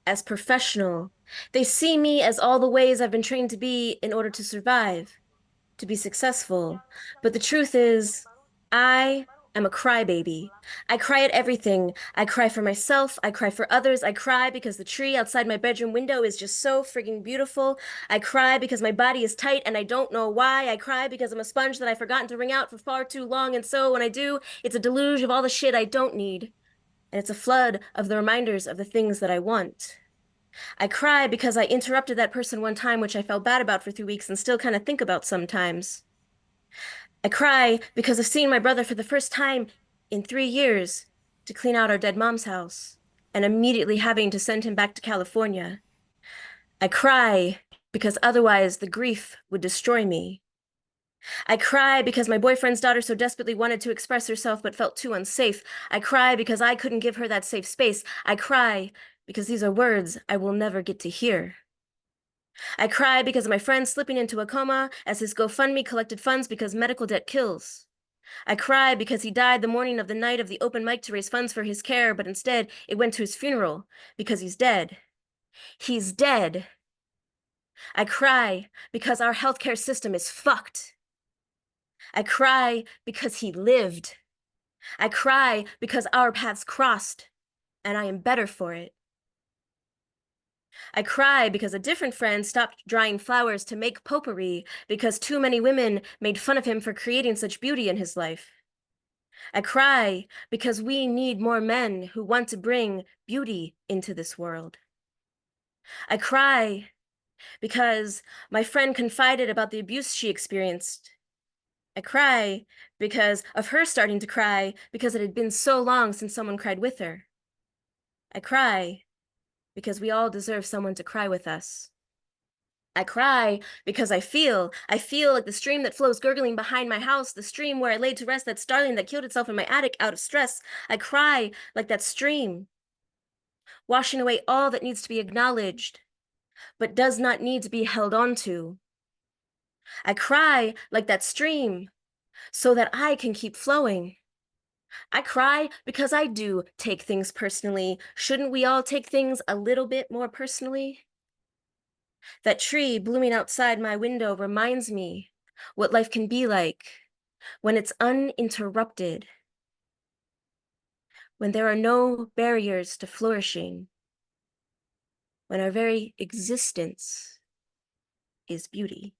Speaker 9: as professional. They see me as all the ways I've been trained to be in order to survive, to be successful. But the truth is, I am a crybaby. I cry at everything. I cry for myself. I cry for others. I cry because the tree outside my bedroom window is just so frigging beautiful. I cry because my body is tight and I don't know why. I cry because I'm a sponge that I've forgotten to wring out for far too long. And so when I do, it's a deluge of all the shit I don't need. And it's a flood of the reminders of the things that I want. I cry because I interrupted that person one time, which I felt bad about for 3 weeks and still kind of think about sometimes. I cry because of seeing my brother for the first time in 3 years to clean out our dead mom's house and immediately having to send him back to California. I cry because otherwise the grief would destroy me. I cry because my boyfriend's daughter so desperately wanted to express herself but felt too unsafe. I cry because I couldn't give her that safe space. I cry because these are words I will never get to hear. I cry because of my friend slipping into a coma as his GoFundMe collected funds because medical debt kills. I cry because he died the morning of the night of the open mic to raise funds for his care, but instead it went to his funeral because he's dead. He's dead. I cry because our healthcare system is fucked. I cry because he lived. I cry because our paths crossed, and I am better for it. I cry because a different friend stopped drying flowers to make potpourri because too many women made fun of him for creating such beauty in his life. I cry because we need more men who want to bring beauty into this world. I cry because my friend confided about the abuse she experienced. I cry because of her starting to cry because it had been so long since someone cried with her. I cry because we all deserve someone to cry with us. I cry because I feel like the stream that flows gurgling behind my house, the stream where I laid to rest that starling that killed itself in my attic out of stress. I cry like that stream, washing away all that needs to be acknowledged, but does not need to be held on to. I cry like that stream so that I can keep flowing. I cry because I do take things personally. Shouldn't we all take things a little bit more personally? That tree blooming outside my window reminds me what life can be like when it's uninterrupted, when there are no barriers to flourishing, when our very existence is beauty.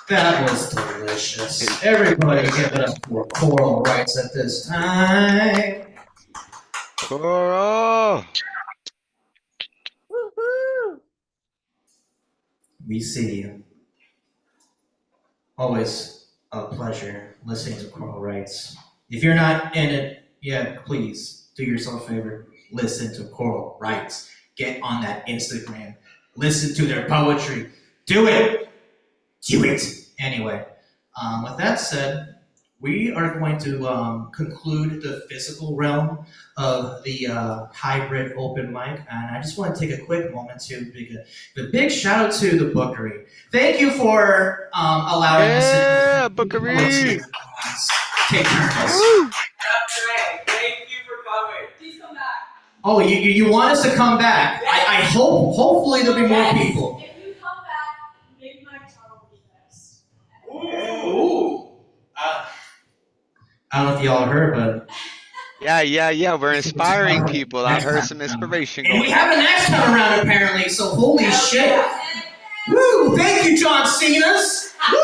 Speaker 1: That was delicious. Everybody give it up for choral rights at this time.
Speaker 2: Coral.
Speaker 9: Woohoo!
Speaker 1: We see you. Always a pleasure listening to choral rights. If you're not in it yet, please do yourself a favor. Listen to choral rights. Get on that Instagram. Listen to their poetry. Do it. Do it. Anyway, with that said, we are going to conclude the physical realm of the hybrid open mic, and I just want to take a quick moment to give a big shout out to the Bookery. Thank you for allowing us
Speaker 2: Yeah,
Speaker 1: to
Speaker 2: Bookery.
Speaker 1: take turns.
Speaker 2: Woo.
Speaker 5: That's right. Thank you for coming. Please come back.
Speaker 1: Oh, you want us to come back? I hope. Hopefully there'll be more people.
Speaker 10: If you come back, maybe my child will be next.
Speaker 1: Ooh. I don't know if y'all heard, but
Speaker 2: Yeah. We're inspiring people. I've
Speaker 1: next
Speaker 2: heard
Speaker 1: time
Speaker 2: some
Speaker 1: around.
Speaker 2: inspiration
Speaker 1: And we
Speaker 2: going
Speaker 1: have
Speaker 2: on.
Speaker 1: a next time around apparently, so holy shit. Woo! Thank you, John Cena's. Woo!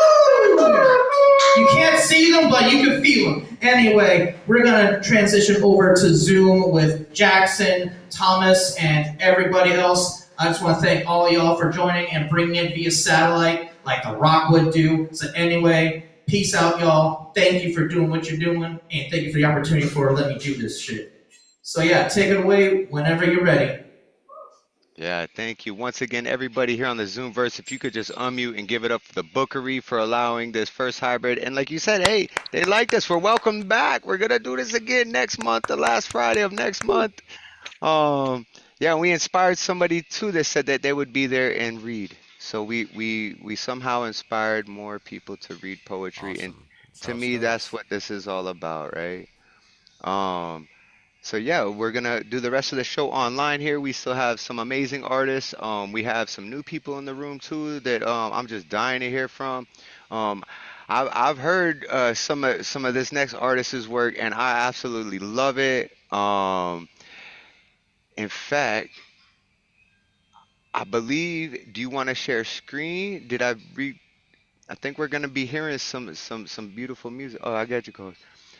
Speaker 1: You can't see them, but you can feel them. Anyway, we're gonna transition over to Zoom with Jackson, Thomas, and everybody else. I just want to thank all y'all for joining and bringing it via satellite, like the Rock would do. So anyway, peace out, y'all. Thank you for doing what you're doing, and thank you for the opportunity for letting me do this shit. So yeah, take it away whenever you're ready.
Speaker 2: Yeah, thank you. Once again, everybody here on the Zoomverse, if you could just unmute and give it up for the Bookery for allowing this first hybrid. And like you said, hey, they liked us. We're welcome back. We're gonna do this again next month, the last Friday of next month. Um, yeah, we inspired somebody too that said that they would be there and read. So we somehow inspired more people to read poetry. And
Speaker 8: Awesome. That's
Speaker 2: to
Speaker 8: how it
Speaker 2: me, that's
Speaker 8: starts.
Speaker 2: what this is all about, right? Um, so yeah, we're gonna do the rest of the show online here. We still have some amazing artists. We have some new people in the room too that I'm just dying to hear from. Um, I've heard some of this next artist's work, and I absolutely love it. In fact, I believe. Do you want to share screen? Did I read? I think we're gonna be hearing some beautiful music. Oh, I got you, coach.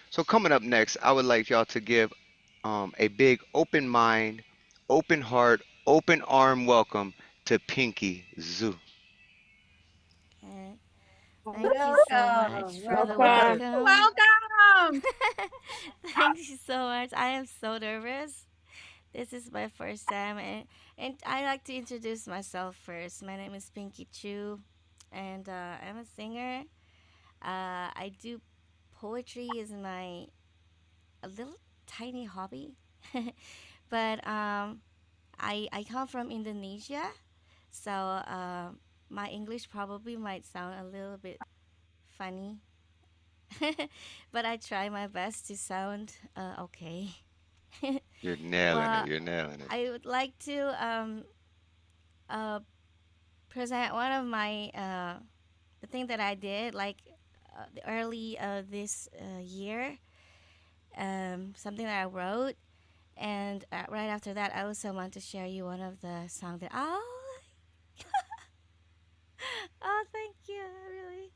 Speaker 2: So coming up next, I would like y'all to give a big open mind, open heart, open arm welcome to Pinky Zoo.
Speaker 10: Okay. Thank you so much
Speaker 7: Welcome.
Speaker 10: for the
Speaker 7: Welcome.
Speaker 10: welcome.
Speaker 4: Welcome.
Speaker 10: Thank you so much. I am so nervous. This is my first time, and I like to introduce myself first. My name is Pinky Chu, and I'm a singer. I do poetry is my a little tiny hobby, but I come from Indonesia, so my English probably might sound a little bit funny, but I try my best to sound okay.
Speaker 2: You're nailing it.
Speaker 10: Well,
Speaker 2: You're nailing it.
Speaker 10: I would like to uh, present one of my the thing that I did like the early this year, something that I wrote, and right after that, I also want to share you one of the songs that oh, thank you. It really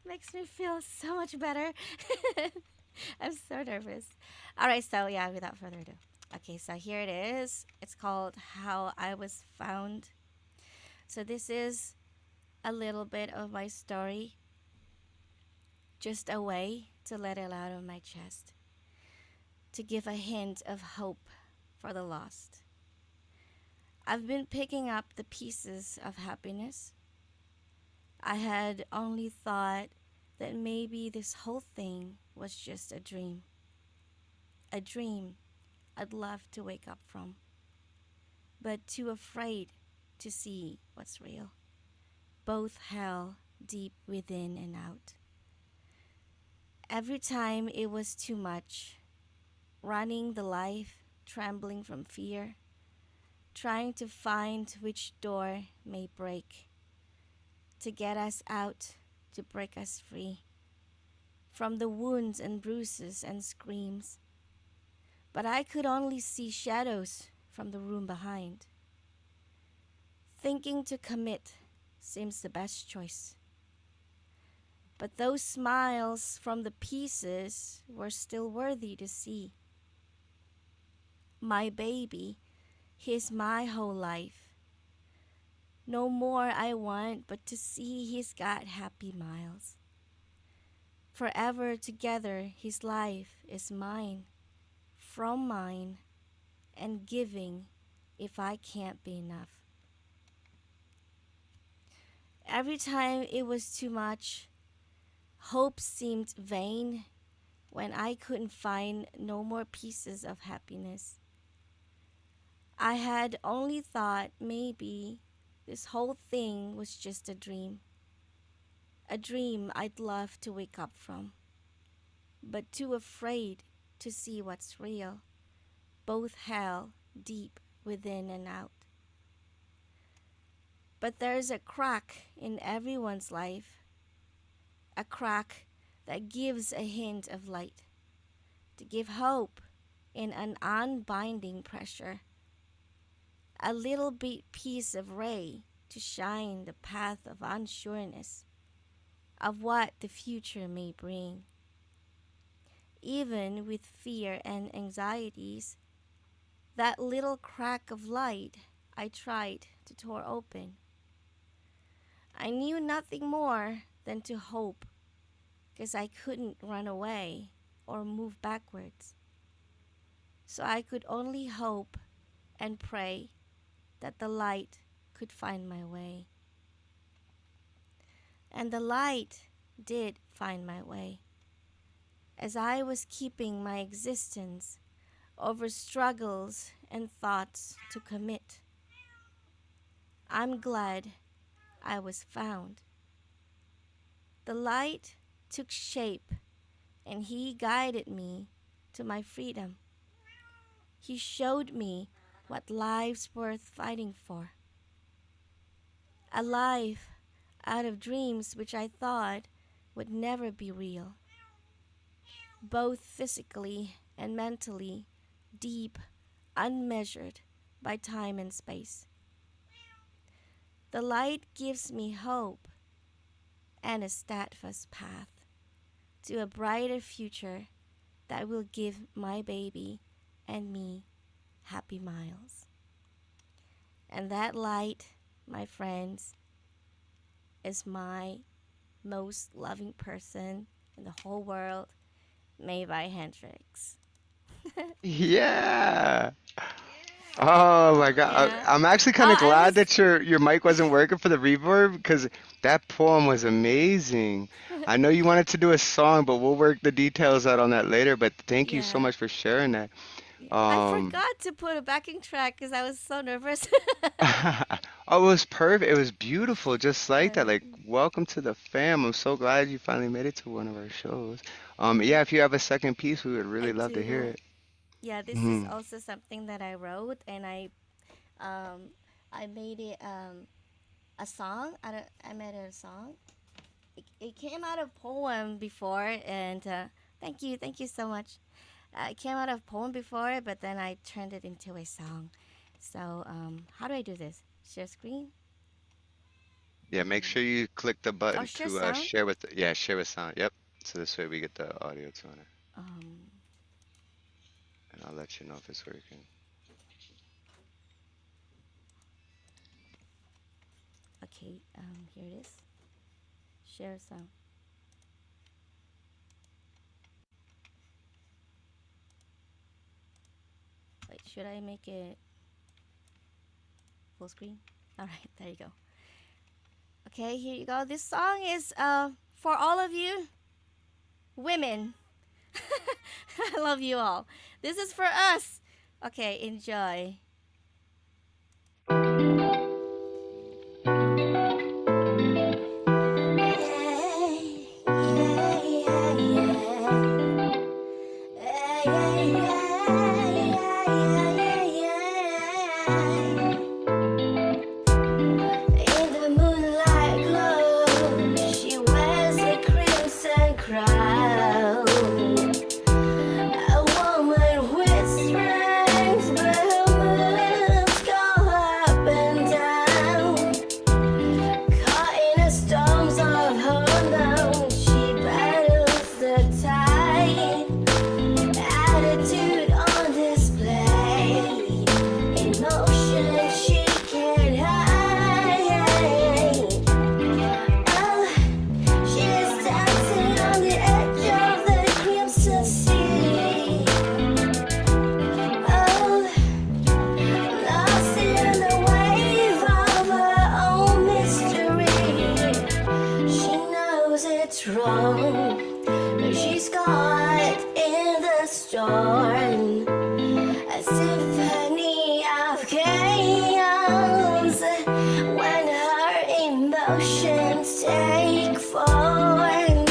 Speaker 10: makes me feel so much better. I'm so nervous. All right, so yeah, without further ado. Okay, so here it is. It's called How I Was Found. So this is a little bit of my story, just a way to let it out of my chest, to give a hint of hope for the lost. I've been picking up the pieces of happiness. I had only thought that maybe this whole thing was just a dream I'd love to wake up from, but too afraid to see what's real. Both hell deep within and out. Every time it was too much, running the life, trembling from fear, trying to find which door may break, to get us out, to break us free from the wounds and bruises and screams. But I could only see shadows from the room behind. Thinking to commit seems the best choice. But those smiles from the pieces were still worthy to see. My baby, he's my whole life. No more I want but to see he's got happy miles. Forever together his life is mine, from mine, and giving if I can't be enough. Every time it was too much, hope seemed vain when I couldn't find no more pieces of happiness. I had only thought maybe this whole thing was just a dream I'd love to wake up from, but too afraid to see what's real, both hell deep within and out. But there's a crack in everyone's life, a crack that gives a hint of light, to give hope in an unbinding pressure, a little bit piece of ray to shine the path of unsureness of what the future may bring. Even with fear and anxieties, that little crack of light I tried to tear open. I knew nothing more than to hope, 'cause I couldn't run away or move backwards. So I could only hope and pray that the light could find my way. And the light did find my way, as I was keeping my existence over struggles and thoughts to commit. I'm glad I was found. The light took shape and he guided me to my freedom. He showed me what life's worth fighting for. A life out of dreams which I thought would never be real, both physically and mentally, deep, unmeasured by time and space. The light gives me hope and a steadfast path to a brighter future that will give my baby and me happy miles. And that light, my friends, is my most loving person in the whole world, Mavi Hendrix.
Speaker 2: Yeah. Oh my God.
Speaker 10: Yeah.
Speaker 2: I'm actually kind
Speaker 10: Oh,
Speaker 2: of
Speaker 10: I
Speaker 2: glad
Speaker 10: was.
Speaker 2: that your mic wasn't working for the reverb because that poem was amazing. I know you wanted to do a song, but we'll work the details out on that later. But thank you so
Speaker 10: Yeah.
Speaker 2: much for sharing that.
Speaker 10: Yeah. I
Speaker 2: Um,
Speaker 10: forgot to put a backing track because I was so nervous.
Speaker 2: oh, it was perfect. It was beautiful, just like that.
Speaker 10: uh,
Speaker 2: Like, welcome to the fam. I'm so glad you finally made it to one of our shows.
Speaker 10: yeah,
Speaker 2: Yeah, if you have a second piece, we would
Speaker 10: I
Speaker 2: really love to hear
Speaker 10: do.
Speaker 2: it.
Speaker 10: Yeah, this is
Speaker 2: Hmm.
Speaker 10: also something that I wrote, and um, I made it a song. I made it a song. It came out of poem before, and thank you so much. It came out of poem before, but then I turned it into a song. So how do I do this? Share screen?
Speaker 2: Yeah, make sure you click the
Speaker 10: Oh,
Speaker 2: button
Speaker 10: share
Speaker 2: to
Speaker 10: sound.
Speaker 2: share with yeah, share with sound. Yep. So this way we get the audio tone,
Speaker 10: Um,
Speaker 2: and I'll let you know if it's working.
Speaker 10: okay. Here it is. Share sound. Wait, should I make it full screen? All right, there you go. Okay, here you go. This song is for all of you women. I love you all. This is for us. Okay, enjoy.
Speaker 9: it wrong. She's caught in the storm, a symphony of chaos when her emotions take form.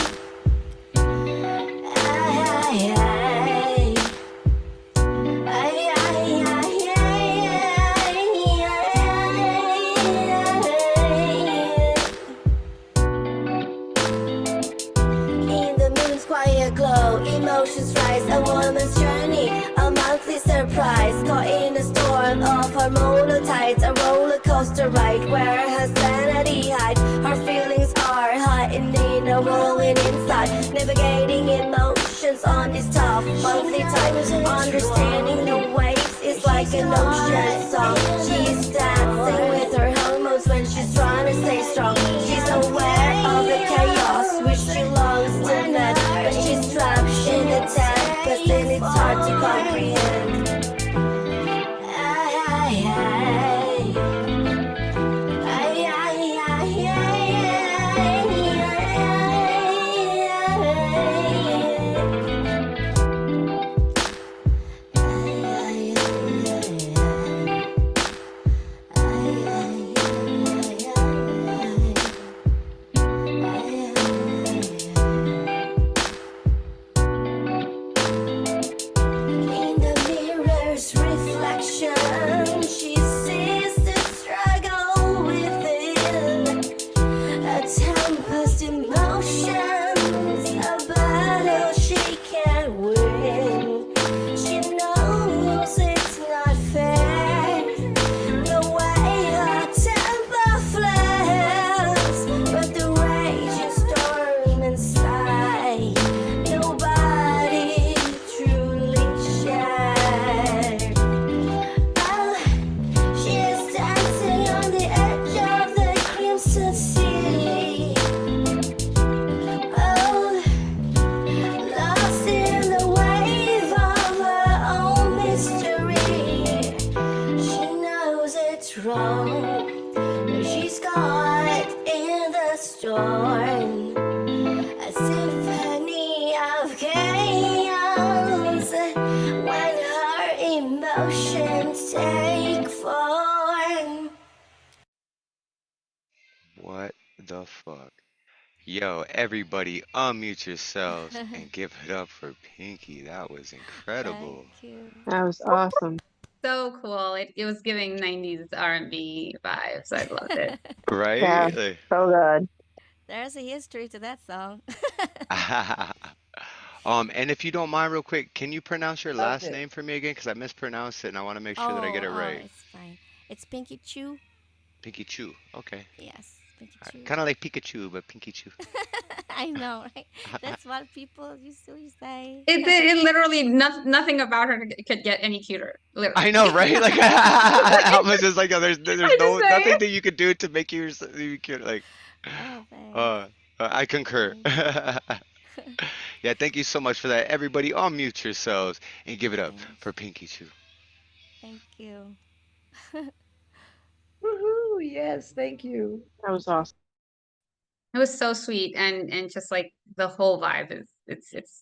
Speaker 9: Ay, ay, ay, ay, ay, in the moon's quiet glow, emotions rise, a woman's journey, a monthly surprise. Caught in a storm of hormonal tides, a roller coaster ride where her sanity hides. Her feelings are heightening, a whirlwind inside, navigating emotions on this tough monthly tide. Understanding the waves is like an ocean song. She's dancing with her hormones when she's trying to stay strong. She's aware of the chaos which she longs to mend, but she's trapped in a tempest and it's hard to comprehend. Ay, ay, ay, ay, ay, in the mirror's reflection, she sees the struggle within, a tempest emotions, a battle she can't win. She knows it's not fair, the way her temper flares, but the raging storm inside, nobody truly shared. Oh, she is dancing on the edge of the crimson sea. Oh, lost in the wave of her own mystery. She knows it's wrong, but she's caught in the storm, a symphony of chaos when her emotions take form.
Speaker 2: What the fuck? Yo, everybody, unmute yourselves and give it up for Pinky. That was
Speaker 10: Thank
Speaker 2: incredible.
Speaker 10: you.
Speaker 7: That was awesome.
Speaker 4: So cool. It was giving 90s R&B vibes. I loved it.
Speaker 7: Yeah,
Speaker 2: Right? Like,
Speaker 7: so good.
Speaker 10: There's a history to that song.
Speaker 2: and if you don't mind, real quick, can you pronounce your
Speaker 3: Loved
Speaker 2: last
Speaker 3: it.
Speaker 2: name for me again? Because I mispronounced it and I want to make sure that I get it
Speaker 10: Oh,
Speaker 2: right.
Speaker 10: it's fine. It's Pinky Chew.
Speaker 2: Pinky Chew. Okay.
Speaker 10: Yes, Pinky Chew.
Speaker 2: Kind of like Pikachu, but Pinky Chew.
Speaker 10: I know, right? That's what people used to say.
Speaker 4: It literally nothing about her could get any cuter. Literally.
Speaker 2: I know, right? Like, Alma's just like, oh, there's
Speaker 4: I just
Speaker 2: no
Speaker 4: say.
Speaker 2: nothing that you could do to make you cute. Like,
Speaker 10: Oh, thanks.
Speaker 2: uh, I concur.
Speaker 10: Thanks.
Speaker 2: Yeah, thank you so much for that. Everybody, unmute yourselves and give it up
Speaker 10: Thanks.
Speaker 2: for Pinky Chew.
Speaker 10: Thank you.
Speaker 11: Woohoo! Yes, thank you.
Speaker 7: That was awesome.
Speaker 4: It was so sweet and just like the whole vibe is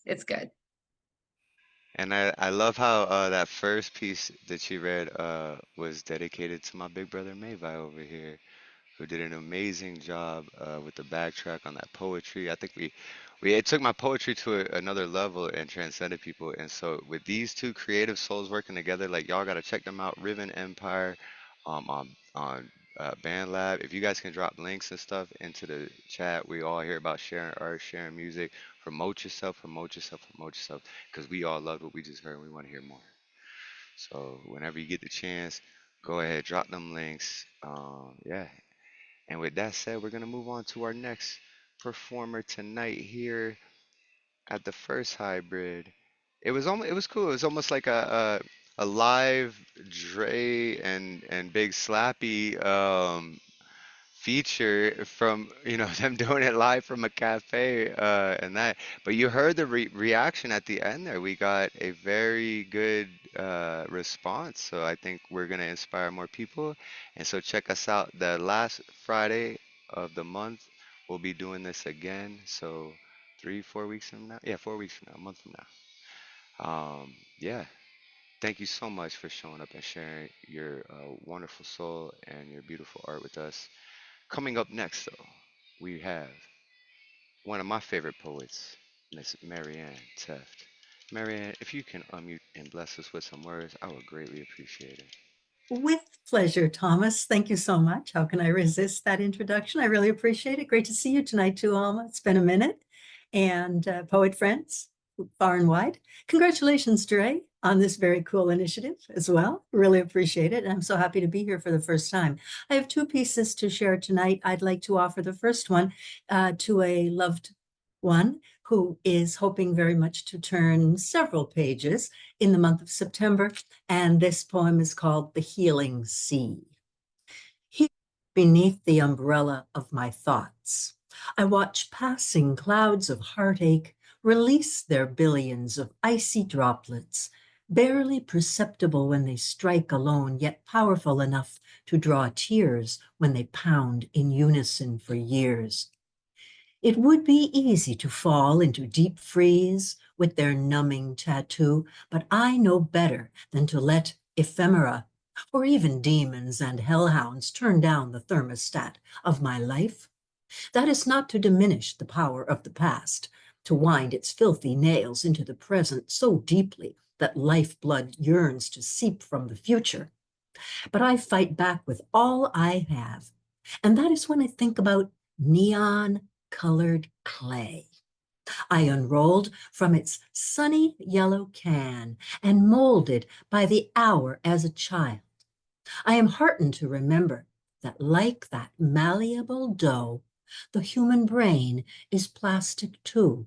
Speaker 4: it's good.
Speaker 2: And I love how that first piece that you read was dedicated to my big brother Mavi over here, who did an amazing job with the backtrack on that poetry. I think we it took my poetry to another level and transcended people. And so with these two creative souls working together, like y'all gotta check them out, Riven Empire, on Band Lab. If you guys can drop links and stuff into the chat, we all hear about sharing art, sharing music. Promote yourself, promote yourself, promote yourself, because we all loved what we just heard and we want to hear more. So whenever you get the chance, go ahead, drop them links. Yeah, and with that said, we're gonna move on to our next performer tonight here at the first hybrid. It was cool. It was almost like a live Dre and Big Slappy feature from them doing it live from a cafe and that. But you heard the reaction at the end there. We got a very good response. So I think we're gonna inspire more people. And so check us out the last Friday of the month. we'll be doing this again. So 3, 4 weeks from now. Yeah, 4 weeks from now, a month from now. Yeah. Thank you so much for showing up and sharing your wonderful soul and your beautiful art with us. Coming up next, though, we have one of my favorite poets, Miss Marianne Teft. Marianne, if you can unmute and bless us with some words, I would greatly appreciate it.
Speaker 12: With pleasure, Thomas. Thank you so much. How can I resist that introduction? I really appreciate it. Great to see you tonight, too, Alma. It's been a minute. And poet friends, far and wide, congratulations, Dre, on this very cool initiative as well. Really appreciate it. And I'm so happy to be here for the first time. I have two pieces to share tonight. I'd like to offer the first one to a loved one who is hoping very much to turn several pages in the month of September. And this poem is called The Healing Sea. Here, beneath the umbrella of my thoughts, I watch passing clouds of heartache release their billions of icy droplets, barely perceptible when they strike alone, yet powerful enough to draw tears when they pound in unison for years. It would be easy to fall into deep freeze with their numbing tattoo, but I know better than to let ephemera or even demons and hellhounds turn down the thermostat of my life. That is not to diminish the power of the past, to wind its filthy nails into the present so deeply that lifeblood yearns to seep from the future. But I fight back with all I have, and that is when I think about neon-colored clay I unrolled from its sunny yellow can and molded by the hour as a child. I am heartened to remember that, like that malleable dough, the human brain is plastic too.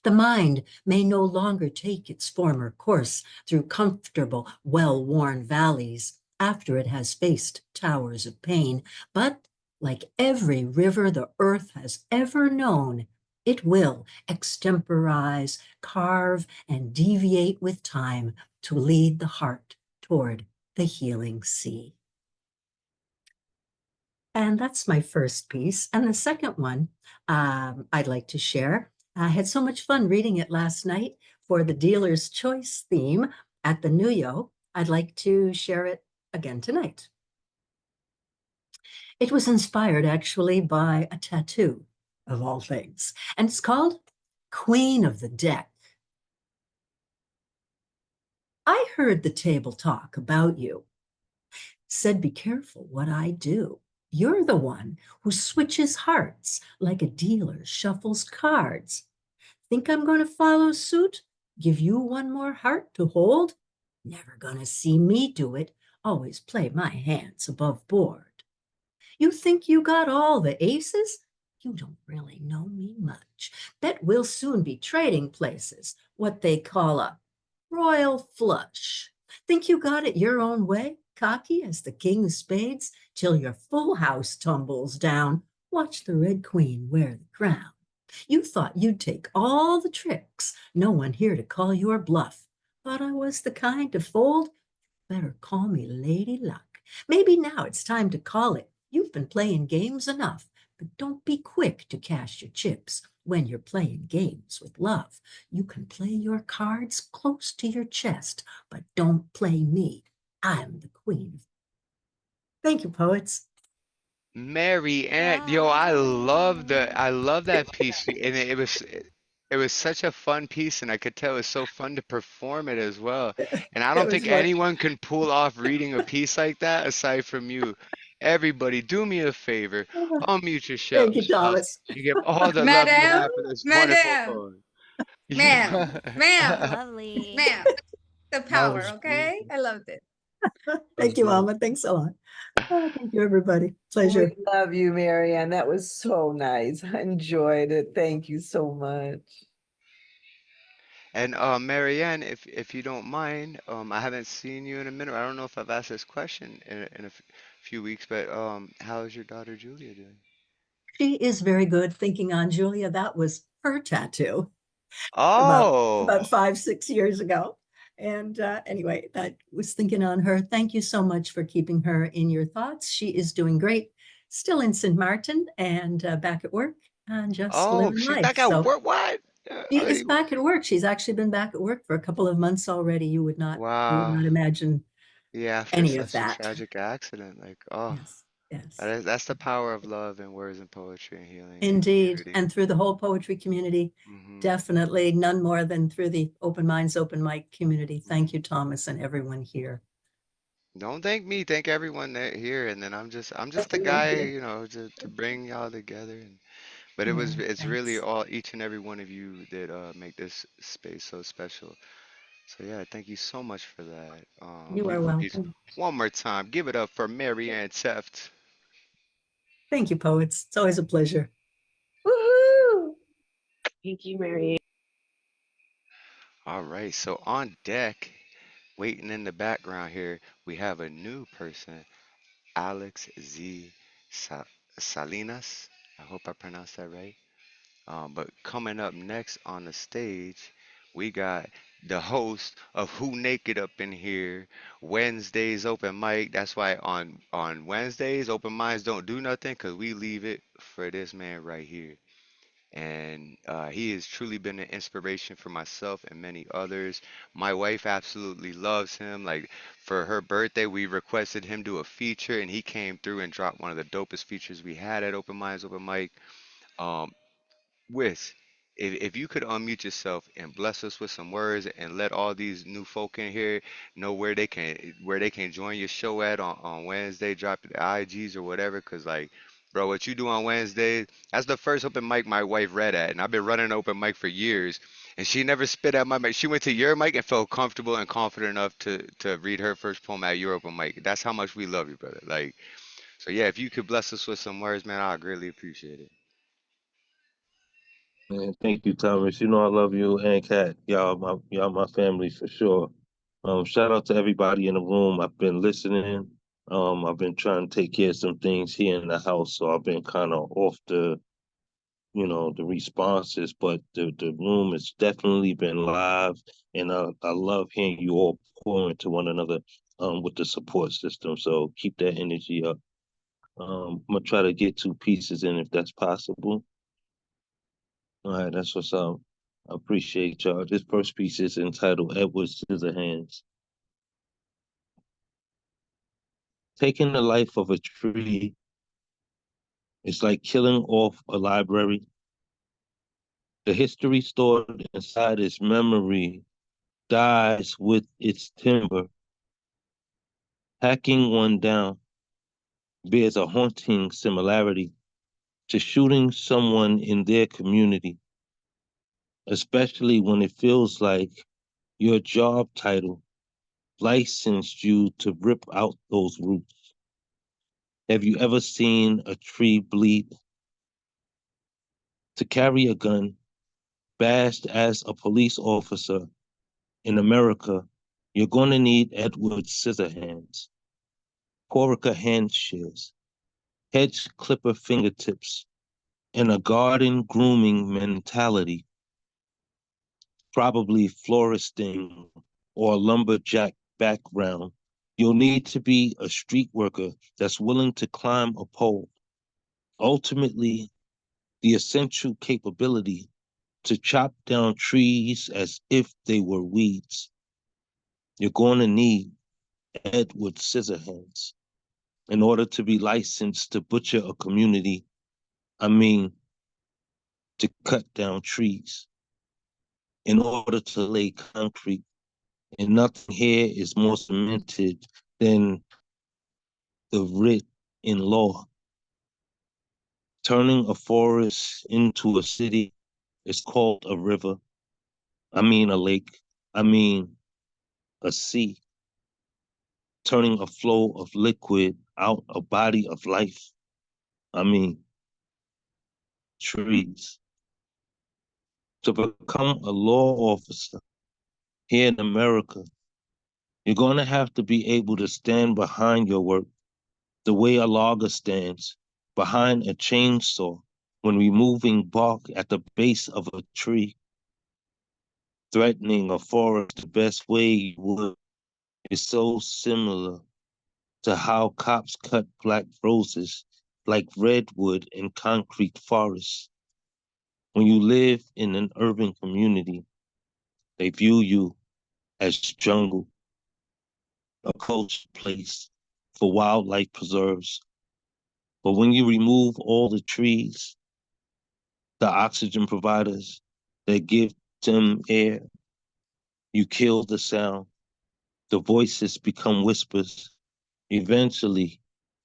Speaker 12: The mind may no longer take its former course through comfortable, well-worn valleys after it has faced towers of pain, but like every river the earth has ever known, it will extemporize, carve, and deviate with time to lead the heart toward the healing sea. And that's my first piece. And the second one I'd like to share. I had so much fun reading it last night for the Dealer's Choice theme at the Nuyo. I'd like to share it again tonight. It was inspired actually by a tattoo, of all things, and it's called Queen of the Deck. I heard the table talk about you. Said be careful what I do. You're the one who switches hearts like a dealer shuffles cards. Think I'm going to follow suit? Give you one more heart to hold? Never going to see me do it. Always play my hands above board. You think you got all the aces? You don't really know me much. Bet we'll soon be trading places, what they call a royal flush. Think you got it your own way, cocky as the king of spades, till your full house tumbles down. Watch the Red Queen wear the crown. You thought you'd take all the tricks, no one here to call your bluff. Thought I was the kind to fold? Better call me Lady Luck. Maybe now it's time to call it. You've been playing games enough, but don't be quick to cash your chips when you're playing games with love. You can play your cards close to your chest, but don't play me. I'm the queen. Thank you, poets.
Speaker 2: Mary Ann, yo, I love that piece, and it was such a fun piece, and I could tell it was so fun to perform it as well. And I
Speaker 12: It
Speaker 2: don't
Speaker 12: was
Speaker 2: think
Speaker 12: fun.
Speaker 2: anyone can pull off reading a piece like that aside from you. Everybody, do me a favor, unmute
Speaker 12: Thank you,
Speaker 2: yourselves
Speaker 12: Thomas.
Speaker 2: and give all the love you
Speaker 4: Madam,
Speaker 2: have for this wonderful
Speaker 4: madam,
Speaker 2: poem.
Speaker 4: ma'am, ma'am,
Speaker 10: Lovely.
Speaker 4: ma'am. The
Speaker 5: That
Speaker 4: power,
Speaker 5: was
Speaker 4: okay?
Speaker 5: beautiful.
Speaker 4: I loved it.
Speaker 5: That was
Speaker 12: Thank you,
Speaker 5: beautiful.
Speaker 12: Alma. Thanks a lot. Thank you, everybody.
Speaker 11: We
Speaker 12: Pleasure.
Speaker 11: love you, Marianne. That was so nice. I enjoyed it. Thank you so much.
Speaker 2: And Marianne, if you don't mind, I haven't seen you in a minute. I don't know if I've asked this question in a few weeks, but how is your daughter Julia doing?
Speaker 12: She is very good. Thinking on Julia, that was her tattoo about
Speaker 2: Oh,
Speaker 12: 5, 6 years ago. And anyway, that was thinking on her. Thank you so much for keeping her in your thoughts. She is doing great, still in St. Martin and back at work. and just
Speaker 2: Oh,
Speaker 12: living
Speaker 2: she's
Speaker 12: life.
Speaker 2: back at
Speaker 12: So
Speaker 2: work. What?
Speaker 12: she is back at work. She's actually been back at work for a couple of months already. You would
Speaker 2: Wow.
Speaker 12: not imagine
Speaker 2: Yeah, after
Speaker 12: any of
Speaker 2: such a
Speaker 12: that.
Speaker 2: tragic accident, like, oh,
Speaker 12: Yes, yes.
Speaker 2: that's the power of love and words and poetry and healing and
Speaker 12: Indeed.
Speaker 2: community.
Speaker 12: And through the whole poetry community,
Speaker 2: Hmm.
Speaker 12: definitely none more than through the Open Minds, Open Mic community. Thank
Speaker 2: Hmm.
Speaker 12: you, Thomas, and everyone here.
Speaker 2: Don't thank me, thank everyone that here, and then I'm just the
Speaker 12: Thank
Speaker 2: guy,
Speaker 12: you.
Speaker 2: to bring y'all together. But
Speaker 12: Yeah,
Speaker 2: it's really
Speaker 12: thanks.
Speaker 2: all each and every one of you that make this space so special. So yeah, thank you so much for that.
Speaker 12: You are
Speaker 2: Please,
Speaker 12: welcome.
Speaker 2: one more time, give it up for Mary Ann Teft.
Speaker 12: Thank you, poets. It's always a pleasure.
Speaker 7: Woohoo! Thank you, Mary.
Speaker 2: All right, so on deck, waiting in the background here, we have a new person, Alex Z. Sa- Salinas. I hope I pronounced that right. But coming up next on the stage, we got the host of Who Naked up in here. Wednesdays open mic. That's why on Wednesdays open mics don't do nothing because we leave it for this man right here. And he has truly been an inspiration for myself and many others. My wife absolutely loves him. Like for her birthday, we requested him do a feature, and he came through and dropped one of the dopest features we had at Open Minds Open Mic. Um, Wiz, if you could unmute yourself and bless us with some words and let all these new folk in here know where they can join your show at on Wednesday, drop the IGs or whatever, cause like, bro, what you do on Wednesday, that's the first open mic my wife read at, and I've been running open mic for years, and she never spit at my mic. She went to your mic and felt comfortable and confident enough to read her first poem at your open mic. That's how much we love you, brother. Like, so yeah, if you could bless us with some words, man, I'd greatly appreciate it.
Speaker 13: Man, thank you, Thomas. You know I love you and Kat. Y'all my family for sure. Shout out to everybody in the room. I've been listening. I've been trying to take care of some things here in the house, so I've been kind of off the responses, but the room has definitely been live, and I love hearing you all pour into one another with the support system. So keep that energy up. I'm gonna try to get two pieces in if that's possible. All right, that's what's up. I appreciate y'all. This first piece is entitled Edward Scissorhands. Taking the life of a tree is like killing off a library. The history stored inside its memory dies with its timber. Hacking one down bears a haunting similarity to shooting someone in their community, especially when it feels like your job title licensed you to rip out those roots. Have you ever seen a tree bleed? To carry a gun, badged as a police officer in America, you're going to need Edward Scissorhands, Corica hand shears, hedge clipper fingertips, and a garden grooming mentality, probably floristing or a lumberjack background. You'll need to be a street worker that's willing to climb a pole. Ultimately, the essential capability to chop down trees as if they were weeds. You're going to need Edward Scissorhands in order to be licensed to butcher a community. I mean, to cut down trees in order to lay concrete. And nothing here is more cemented than the writ in law. Turning a forest into a city is called a river. I mean, a lake. I mean, a sea. Turning a flow of liquid out a body of life. I mean, trees. To become a law officer here in America, you're going to have to be able to stand behind your work the way a logger stands behind a chainsaw when removing bark at the base of a tree. Threatening a forest the best way you would is so similar to how cops cut black roses like redwood in concrete forests. When you live in an urban community, they view you as jungle, a coastal place for wildlife preserves. But when you remove all the trees, the oxygen providers that give them air, you kill the sound. The voices become whispers. Eventually,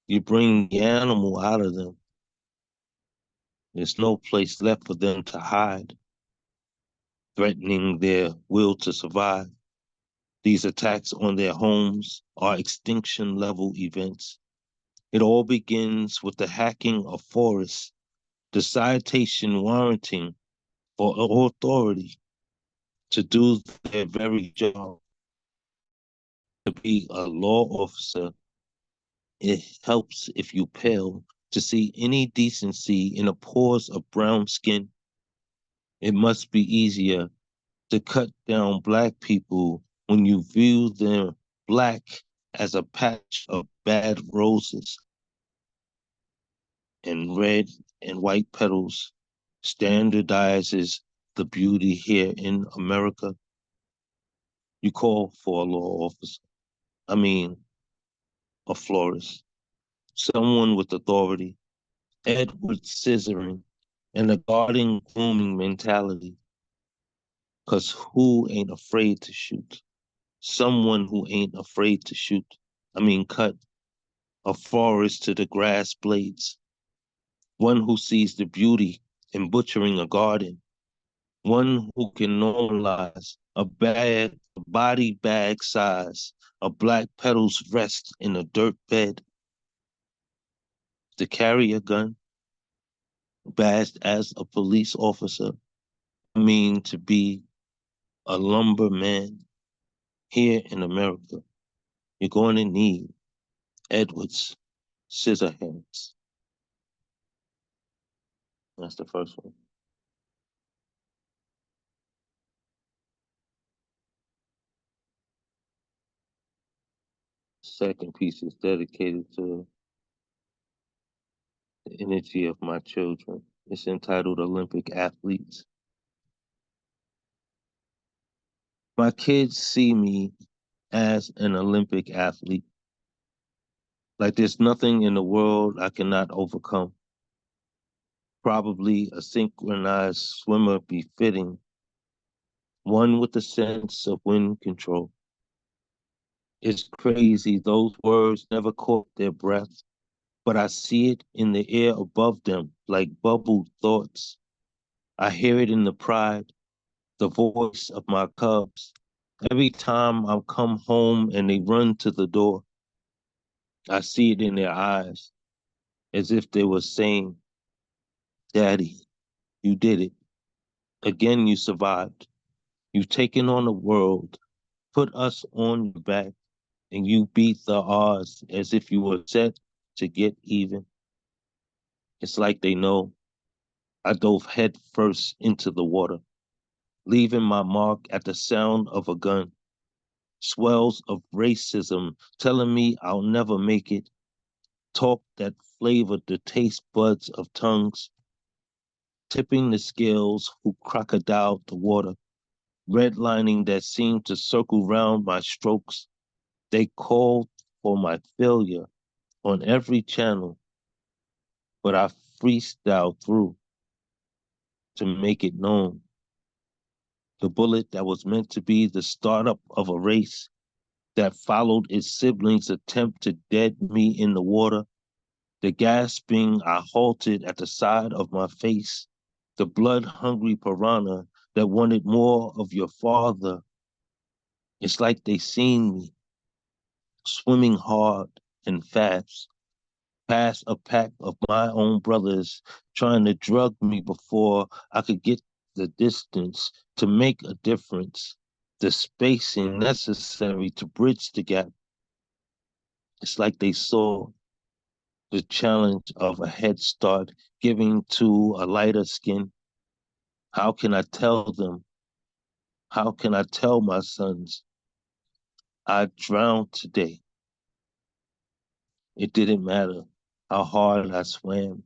Speaker 13: you bring the animal out of them. There's no place left for them to hide, threatening their will to survive. These attacks on their homes are extinction level events. It all begins with the hacking of forests, the citation warranting for authority to do their very job. To be a law officer, it helps if you pale to see any decency in the pores of brown skin. It must be easier to cut down Black people when you view them Black as a patch of bad roses and red and white petals standardizes the beauty here in America. You call for a law officer. I mean, a florist, someone with authority, Edward scissoring, and a guarding, grooming mentality. Because who ain't afraid to shoot? Someone who ain't afraid to shoot. I mean, cut a forest to the grass blades. One who sees the beauty in butchering a garden. One who can normalize a body bag size of Black petals rest in a dirt bed. To carry a gun, badged as a police officer, I mean to be a lumberman here in America. You're going to need Edwards Scissorhands. That's the first one. Second piece is dedicated to the energy of my children. It's entitled Olympic Athletes. My kids see me as an Olympic athlete. Like there's nothing in the world I cannot overcome. Probably a synchronized swimmer befitting, one with a sense of wind control. It's crazy, those words never caught their breath, but I see it in the air above them like bubbled thoughts. I hear it in the pride, the voice of my cubs. Every time I come home and they run to the door, I see it in their eyes, as if they were saying, Daddy, you did it. Again, you survived. You've taken on the world, put us on your back, and you beat the odds as if you were set to get even. It's like they know I dove head first into the water, leaving my mark at the sound of a gun. Swells of racism telling me I'll never make it. Talk that flavored the taste buds of tongues, tipping the scales who crocodiled the water, redlining that seemed to circle round my strokes. They called for my failure on every channel, but I freestyled through to make it known. The bullet that was meant to be the startup of a race that followed its siblings' attempt to dead me in the water. The gasping I halted at the side of my face. The blood-hungry piranha that wanted more of your father. It's like they seen me, swimming hard and fast, past a pack of my own brothers trying to drug me before I could get the distance to make a difference, the spacing necessary to bridge the gap. It's like they saw the challenge of a head start giving to a lighter skin. How can I tell them? How can I tell my sons? I drowned today. It didn't matter how hard I swam.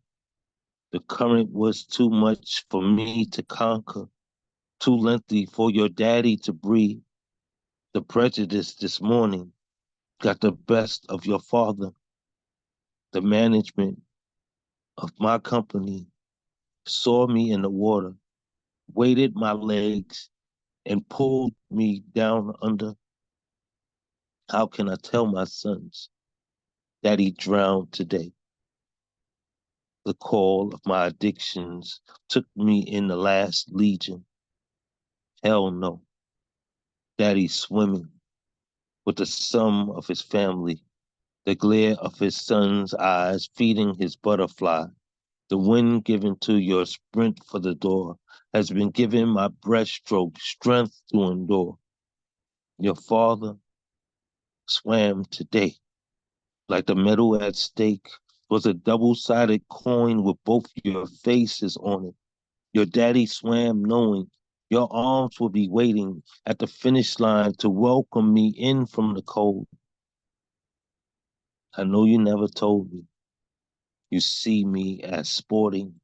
Speaker 13: The current was too much for me to conquer, too lengthy for your daddy to breathe. The prejudice this morning got the best of your father. The management of my company saw me in the water, weighted my legs, and pulled me down under. How can I tell my sons that he drowned today? The call of my addictions took me in the last legion. Hell no. Daddy's swimming with the sum of his family, the glare of his son's eyes feeding his butterfly. The wind given to your sprint for the door has been given my breaststroke strength to endure. Your father swam today like the metal at stake was a double-sided coin with both your faces on it. Your daddy swam knowing your arms will be waiting at the finish line to welcome me in from the cold. I know you never told me. You see me as sporting,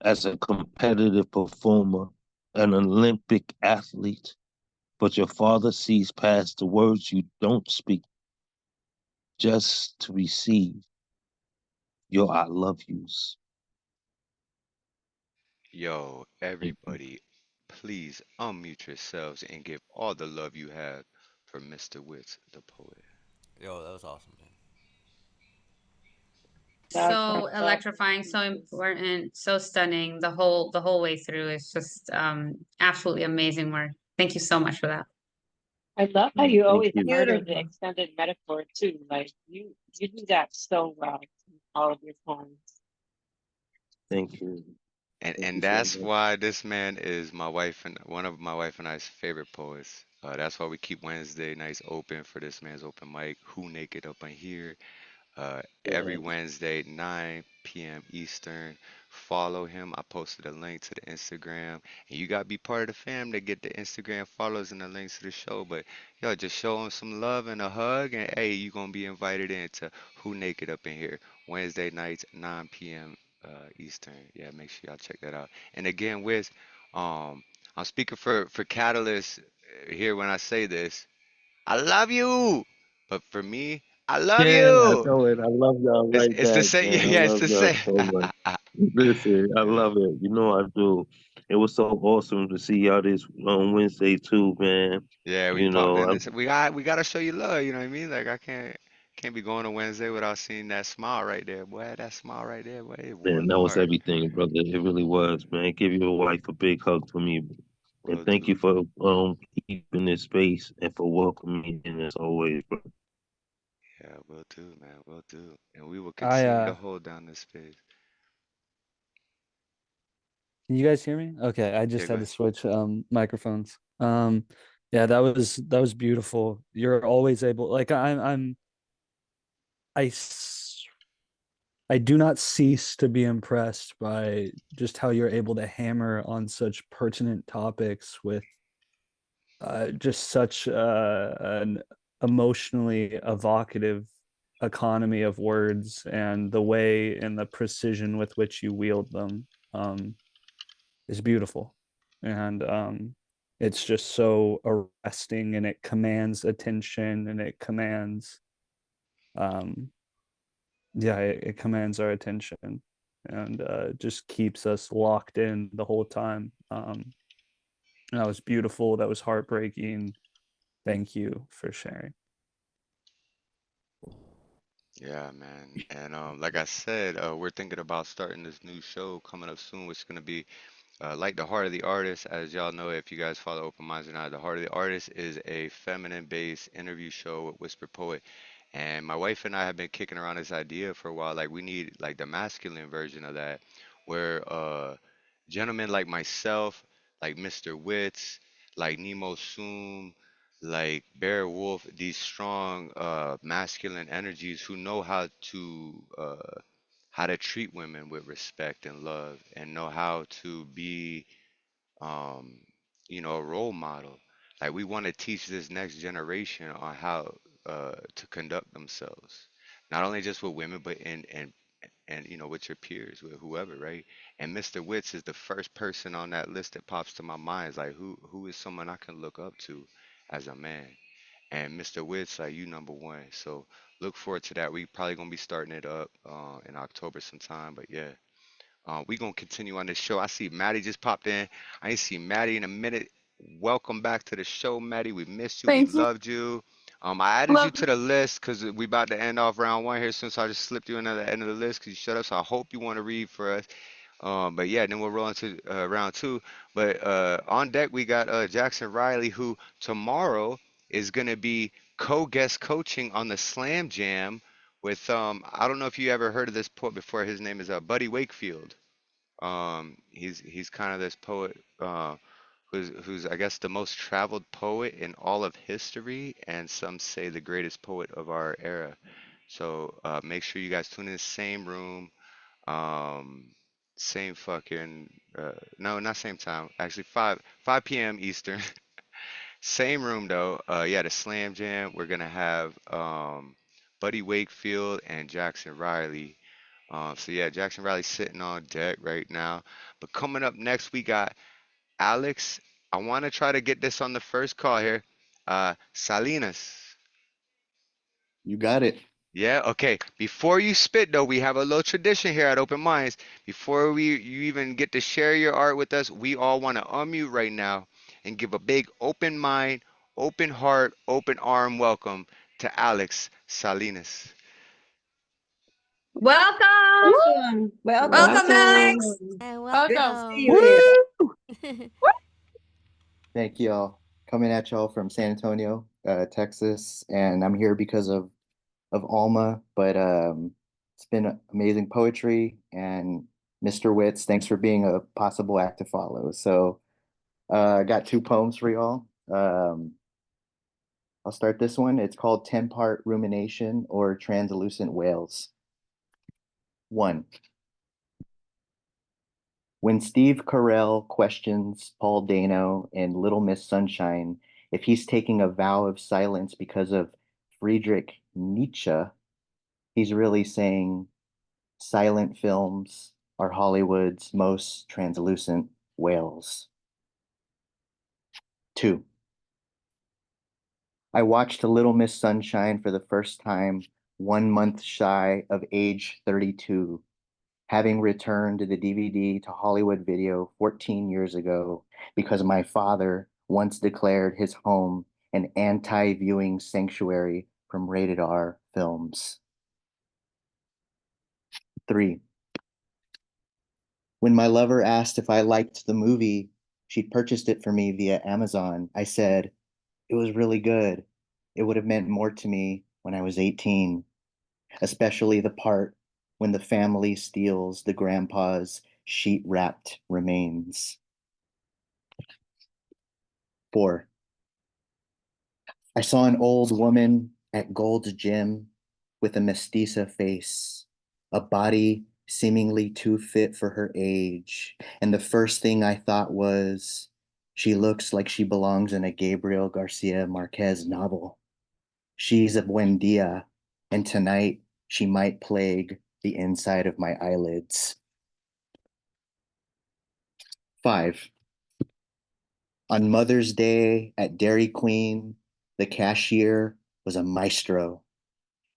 Speaker 13: as a competitive performer, an Olympic athlete, but your father sees past the words you don't speak just to receive your I love yous.
Speaker 2: Yo,
Speaker 13: Thank you.
Speaker 2: everybody, please unmute yourselves and give all the love you have for Mr. Witz, the poet.
Speaker 8: Yo, that was awesome, man.
Speaker 4: So electrifying, so important, so stunning. The whole way through is just absolutely amazing work. Thank you so much for that.
Speaker 7: I love how you
Speaker 13: Thank
Speaker 7: always
Speaker 13: you.
Speaker 7: murder the
Speaker 10: Beautiful.
Speaker 7: extended metaphor too. Like you do that so well in all of your poems.
Speaker 13: Thank you. Thank you
Speaker 2: And
Speaker 13: so
Speaker 2: that's
Speaker 13: much.
Speaker 2: why this man is my wife and one of my wife and I's favorite poets. That's why we keep Wednesday nights open for this man's open mic. Who Naked up in here? Every
Speaker 13: Yeah.
Speaker 2: Wednesday, 9 p.m. Eastern. Follow him. I posted a link to the Instagram. And you got to be part of the fam to get the Instagram follows and the links to the show. But yo, just show him some love and a hug. And hey, you going to be invited into Who Naked up in here. Wednesday nights, 9 p.m. Eastern. Yeah, make sure y'all check that out. And again, Wiz, um, I'm speaking for Catalyst here when I say this. I love you. But for me, I love
Speaker 13: Yeah, I
Speaker 2: you.
Speaker 13: know it. I love y'all right
Speaker 2: It's the
Speaker 13: back,
Speaker 2: same.
Speaker 13: man. I
Speaker 2: Yeah, it's
Speaker 13: love
Speaker 2: the
Speaker 13: y'all
Speaker 2: same.
Speaker 13: so much. Listen, I
Speaker 2: Yeah,
Speaker 13: love it. You know I do. It was so awesome to see y'all this on Wednesday too, man.
Speaker 2: yeah. We
Speaker 13: You
Speaker 2: popped
Speaker 13: know,
Speaker 2: in.
Speaker 13: I,
Speaker 2: This. We gotta show you love. You know what I mean? Like I can't be going to Wednesday without seeing that smile right there, boy. That smile right there, boy. It
Speaker 13: man,
Speaker 2: warmed
Speaker 13: that
Speaker 2: the
Speaker 13: was
Speaker 2: heart.
Speaker 13: everything, brother. It really was, man. Give your wife a big hug for me, and
Speaker 2: Will
Speaker 13: thank you
Speaker 2: do.
Speaker 13: for keeping this space and for welcoming me in as always, bro.
Speaker 2: Yeah, will do, man. Will do. And we will
Speaker 14: I
Speaker 2: continue to hold down this space.
Speaker 14: Can you guys hear me? Okay, I
Speaker 2: Yeah,
Speaker 14: just
Speaker 2: go
Speaker 14: had to
Speaker 2: ahead.
Speaker 14: switch microphones. Yeah, that was beautiful. You're always able like I s- I do not cease to be impressed by just how you're able to hammer on such pertinent topics with just such an emotionally evocative economy of words and the way and the precision with which you wield them. Is beautiful. And it's just so arresting and it commands attention and it commands um yeah, it commands our attention and just keeps us locked in the whole time. That was beautiful. That was heartbreaking. Thank you for sharing.
Speaker 2: Yeah, man. And like I said, we're thinking about starting this new show coming up soon, which is gonna be like the Heart of the Artist. As y'all know, if you guys follow Open Minds or not, the Heart of the Artist is a feminine-based interview show with Whisper Poet. And my wife and I have been kicking around this idea for a while. Like we need like the masculine version of that, where gentlemen like myself, like Mr. Witz, like Nemo Soom, like Bear Wolf, these strong masculine energies who know how to treat women with respect and love and know how to be um, a role model. Like we want to teach this next generation on how to conduct themselves, not only just with women, but in and with your peers, with whoever, right? And Mr. Witz is the first person on that list that pops to my mind. It's like who is someone I can look up to as a man? And Mr. Witz, like you number one. So look forward to that. We probably gonna be starting it up in October sometime. But yeah, we gonna continue on this show. I see Maddie just popped in. I ain't seen Maddie in a minute. Welcome back to the show, Maddie. We missed you. We
Speaker 7: Thank you.
Speaker 2: loved you. I added you
Speaker 7: Love
Speaker 2: to the list because we about to end off round one here soon. So I just slipped you in at the end of the list because you shut up. So I hope you want to read for us. But yeah, then we'll roll into round two. But on deck we got Jackson Riley, who tomorrow is gonna be co-guest coaching on the Slam Jam with I don't know if you ever heard of this poet before. His name is Buddy Wakefield. He's kind of this poet who's I guess the most traveled poet in all of history, and some say the greatest poet of our era. So make sure you guys tune in the same room, um, same fucking no, not same time. Actually, 5 p.m. Eastern. Same room though. Yeah, the Slam Jam. We're gonna have Buddy Wakefield and Jackson Riley. So yeah, Jackson Riley's sitting on deck right now. But coming up next, we got Alex. I want to try to get this on the first call here. Salinas.
Speaker 15: You got it.
Speaker 2: Yeah, okay. Before you spit though, we have a little tradition here at Open Minds. Before you even get to share your art with us, we all want to unmute right now and give a big open mind, open heart, open arm welcome to Alex Salinas.
Speaker 4: Welcome.
Speaker 9: Welcome.
Speaker 10: Welcome,
Speaker 7: Welcome.
Speaker 10: Alex, and
Speaker 9: Good to see you
Speaker 10: welcome.
Speaker 9: here.
Speaker 15: Thank y'all. Coming at y'all from San Antonio, Texas, and I'm here because of Alma, but it's been amazing poetry, and Mr. Witz, thanks for being a possible act to follow. So I got two poems for y'all. I'll start this one. It's called 10-Part Rumination or Translucent Whales. 1. When Steve Carell questions Paul Dano in Little Miss Sunshine if he's taking a vow of silence because of Friedrich Nietzsche, he's really saying silent films are Hollywood's most translucent whales. 2. I watched Little Miss Sunshine for the first time 1 month shy of age 32, having returned the DVD to Hollywood Video 14 years ago because my father once declared his home an anti-viewing sanctuary from rated R films. 3. When my lover asked if I liked the movie, she'd purchased it for me via Amazon. I said, it was really good. It would have meant more to me when I was 18, especially the part when the family steals the grandpa's sheet-wrapped remains. 4. I saw an old woman at Gold's Gym with a mestiza face, a body seemingly too fit for her age, and the first thing I thought was, she looks like she belongs in a Gabriel Garcia Marquez novel. She's a Buendia, and tonight she might plague the inside of my eyelids. 5. On Mother's Day at Dairy Queen, the cashier was a maestro,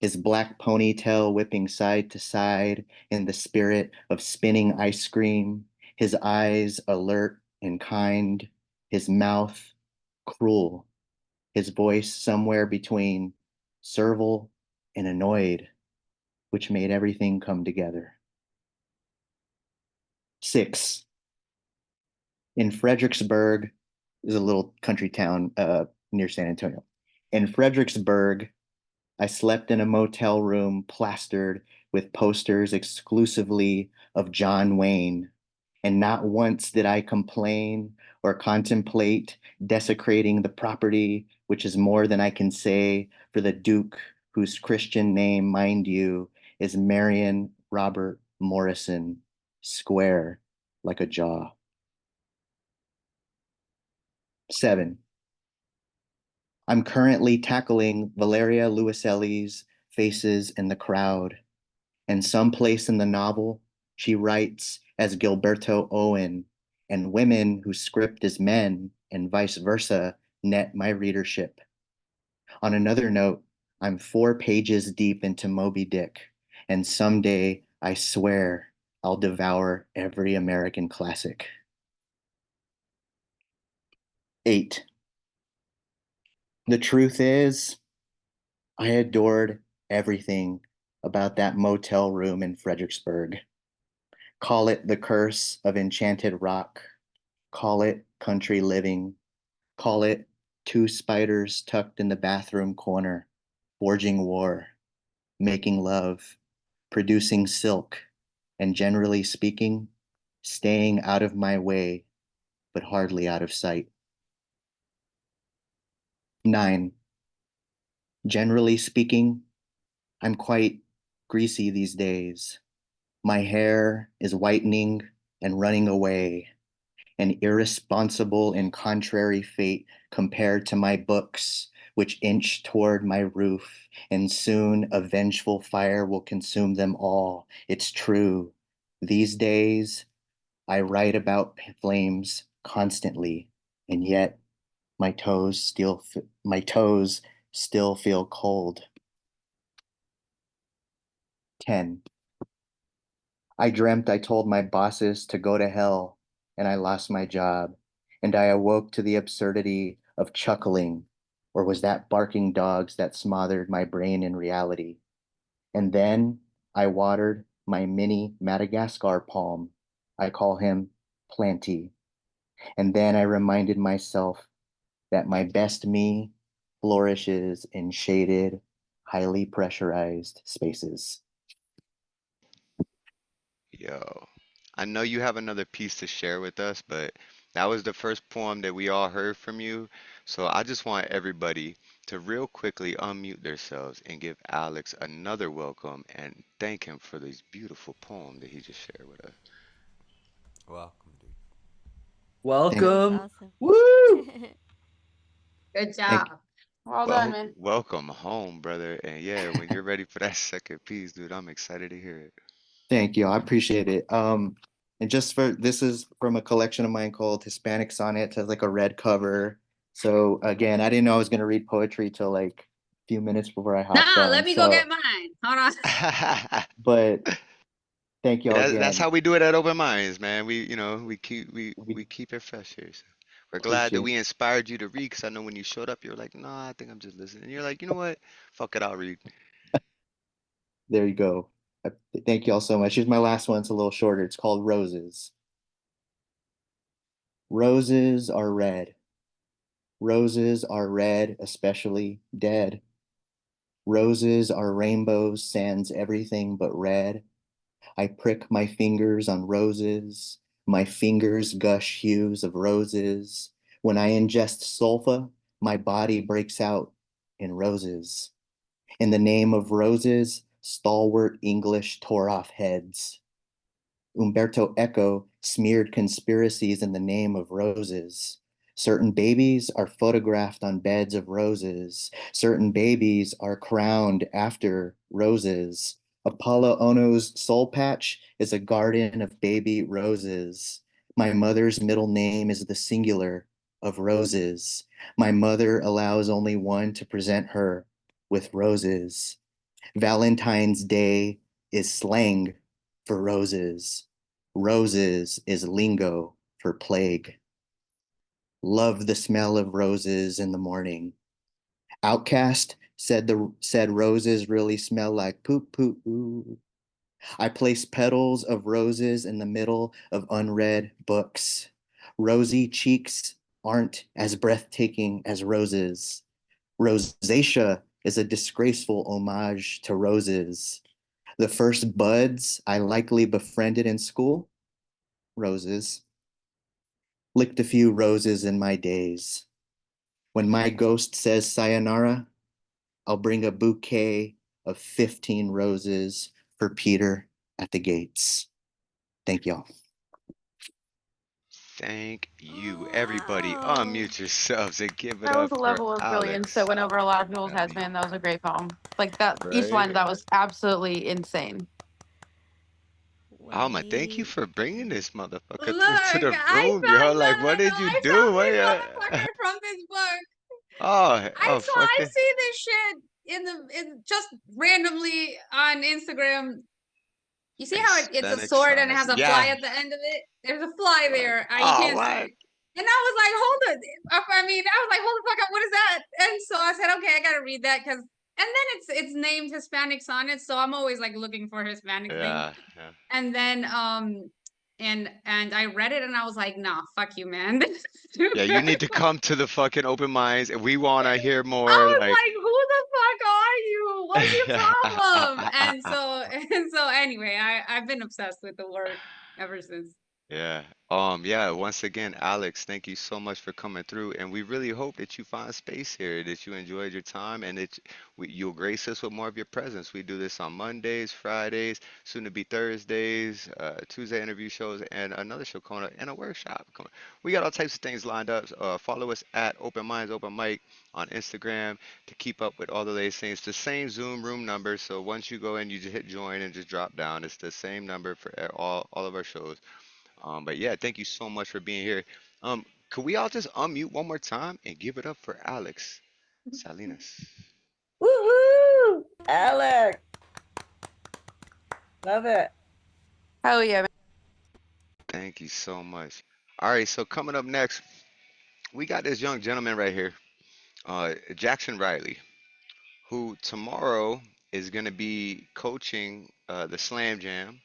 Speaker 15: his black ponytail whipping side to side in the spirit of spinning ice cream, his eyes alert and kind, his mouth cruel, his voice somewhere between servile and annoyed, which made everything come together. 6. In Fredericksburg, is a little country town near San Antonio. In Fredericksburg, I slept in a motel room plastered with posters exclusively of John Wayne, and not once did I complain or contemplate desecrating the property, which is more than I can say for the Duke, whose Christian name, mind you, is Marion Robert Morrison, square like a jaw. 7. I'm currently tackling Valeria Luiselli's Faces in the Crowd, And someplace in the novel, she writes as Gilberto Owen, and women whose script is men and vice versa net my readership. On another note, I'm 4 pages deep into Moby Dick, and someday, I swear, I'll devour every American classic. 8. The truth is, I adored everything about that motel room in Fredericksburg. Call it the curse of enchanted rock. Call it country living. Call it 2 spiders tucked in the bathroom corner, forging war, making love, producing silk, and generally speaking, staying out of my way, but hardly out of sight. 9. Generally speaking, I'm quite greasy these days. My hair is whitening and running away, an irresponsible and contrary fate compared to my books, which inch toward my roof, and soon a vengeful fire will consume them all. It's true. These days, I write about flames constantly, and yet my toes still feel cold. 10. I dreamt I told my bosses to go to hell, and I lost my job, and I awoke to the absurdity of chuckling, or was that barking dogs that smothered my brain in reality? And then I watered my mini Madagascar palm. I call him Planty. And then I reminded myself that my best me flourishes in shaded, highly pressurized spaces.
Speaker 2: Yo, I know you have another piece to share with us, but that was the first poem that we all heard from you. So I just want everybody to real quickly unmute themselves and give Alex another welcome and thank him for this beautiful poem that he just shared with us.
Speaker 8: Welcome, dude.
Speaker 10: That's
Speaker 5: Welcome.
Speaker 10: awesome.
Speaker 5: Woo!
Speaker 4: Good
Speaker 15: Thank,
Speaker 4: job.
Speaker 7: Well done,
Speaker 2: Well,
Speaker 7: man.
Speaker 2: welcome home, brother. And yeah, when you're ready for that second piece, dude, I'm excited to hear it.
Speaker 15: thank you. I appreciate it. And just for this is from a collection of mine called Hispanic Sonnet. It has like a red cover. So again, I didn't know I was gonna read poetry till like a few minutes before I hopped
Speaker 4: Nah,
Speaker 15: on.
Speaker 4: let me go
Speaker 15: So,
Speaker 4: get mine. Hold on.
Speaker 15: but thank y'all
Speaker 2: That's
Speaker 15: again.
Speaker 2: how we do it at Open Minds, man.
Speaker 15: We
Speaker 2: We keep it fresh here. So we're glad that
Speaker 15: appreciate
Speaker 2: we
Speaker 15: it.
Speaker 2: inspired you to read, because I know when you showed up, you were like, "Nah, I think I'm just listening." And you're like, "You know what? Fuck it, I'll read."
Speaker 15: There you go. I, thank y'all so much. Here's my last one. It's a little shorter. It's called Roses. Roses are red. Roses are red, especially dead. Roses are rainbows, sans everything but red. I prick my fingers on roses. My fingers gush hues of roses. When I ingest sulfa, my body breaks out in roses. In the name of roses, stalwart English tore off heads. Umberto Eco smeared conspiracies in the name of roses. Certain babies are photographed on beds of roses. Certain babies are crowned after roses. Apollo Ono's soul patch is a garden of baby roses. My mother's middle name is the singular of roses. My mother allows only one to present her with roses. Valentine's Day is slang for roses. Roses is lingo for plague. Love the smell of roses in the morning. Outcast said roses really smell like poop poop. Ooh. I place petals of roses in the middle of unread books. Rosy cheeks aren't as breathtaking as roses. Rosacea is a disgraceful homage to roses. The first buds I likely befriended in school, roses. Licked a few roses in my days. When my ghost says sayonara, I'll bring a bouquet of 15 roses for Peter at the gates. Thank y'all.
Speaker 2: Thank you, everybody.
Speaker 10: Wow.
Speaker 2: Unmute yourselves and give it
Speaker 7: That was
Speaker 2: up
Speaker 7: a
Speaker 2: for
Speaker 7: level of brilliance that
Speaker 2: Alex.
Speaker 7: went over a lot of people's
Speaker 2: I
Speaker 7: heads,
Speaker 2: mean,
Speaker 7: man. That was a great poem. Like that, each
Speaker 2: right?
Speaker 7: line of that was absolutely insane.
Speaker 2: Alma, thank you
Speaker 10: Wait.
Speaker 2: for bringing this motherfucker
Speaker 4: Look,
Speaker 2: through to the
Speaker 4: I
Speaker 2: room, yo.
Speaker 4: found
Speaker 2: Like, what did you
Speaker 4: I found
Speaker 2: do? What,
Speaker 4: this motherfucker from this book.
Speaker 2: oh,
Speaker 4: I
Speaker 2: fucking
Speaker 4: see this shit in just randomly on Instagram. You see how it's a
Speaker 2: Hispanic
Speaker 4: sword and it has
Speaker 2: size.
Speaker 4: a fly
Speaker 2: Yeah.
Speaker 4: at the end of it? There's a fly
Speaker 2: What?
Speaker 4: there. You
Speaker 2: Oh,
Speaker 4: can't see
Speaker 2: what?
Speaker 4: it. And I was like, hold it. I was like, hold the fuck up. What is that? And so I said, okay, I gotta read that because. And then it's named Hispanic Sonnets, so I'm always like looking for Hispanic things.
Speaker 2: Yeah, yeah.
Speaker 4: And then and I read it and I was like, nah, fuck you, man. This is too
Speaker 2: Yeah, you
Speaker 4: good.
Speaker 2: need to come to the fucking open minds, and we wanna hear
Speaker 4: I
Speaker 2: more.
Speaker 4: was
Speaker 2: Like,
Speaker 4: like, who the fuck are you? What's your problem? And so anyway, I've been obsessed with the work ever since.
Speaker 2: yeah. Yeah, once again, Alex, thank you so much for coming through. And we really hope that you find space here, that you enjoyed your time, and that you'll grace us with more of your presence. We do this on Mondays, Fridays, soon to be Thursdays, Tuesday interview shows, and another show coming up, and a workshop coming. We got all types of things lined up. Follow us at Open Minds Open Mic on Instagram to keep up with all the latest things. The same Zoom room number, so once you go in, you just hit join and just drop down. It's the same number for all of our shows. But yeah, thank you so much for being here. Could we all just unmute one more time and give it up for Alex Salinas?
Speaker 11: Woohoo! Alex. Love it.
Speaker 7: Oh yeah.
Speaker 2: Thank you so much. All right, so coming up next, we got this young gentleman right here, Jackson Riley, who tomorrow is going to be coaching the Slam Jam,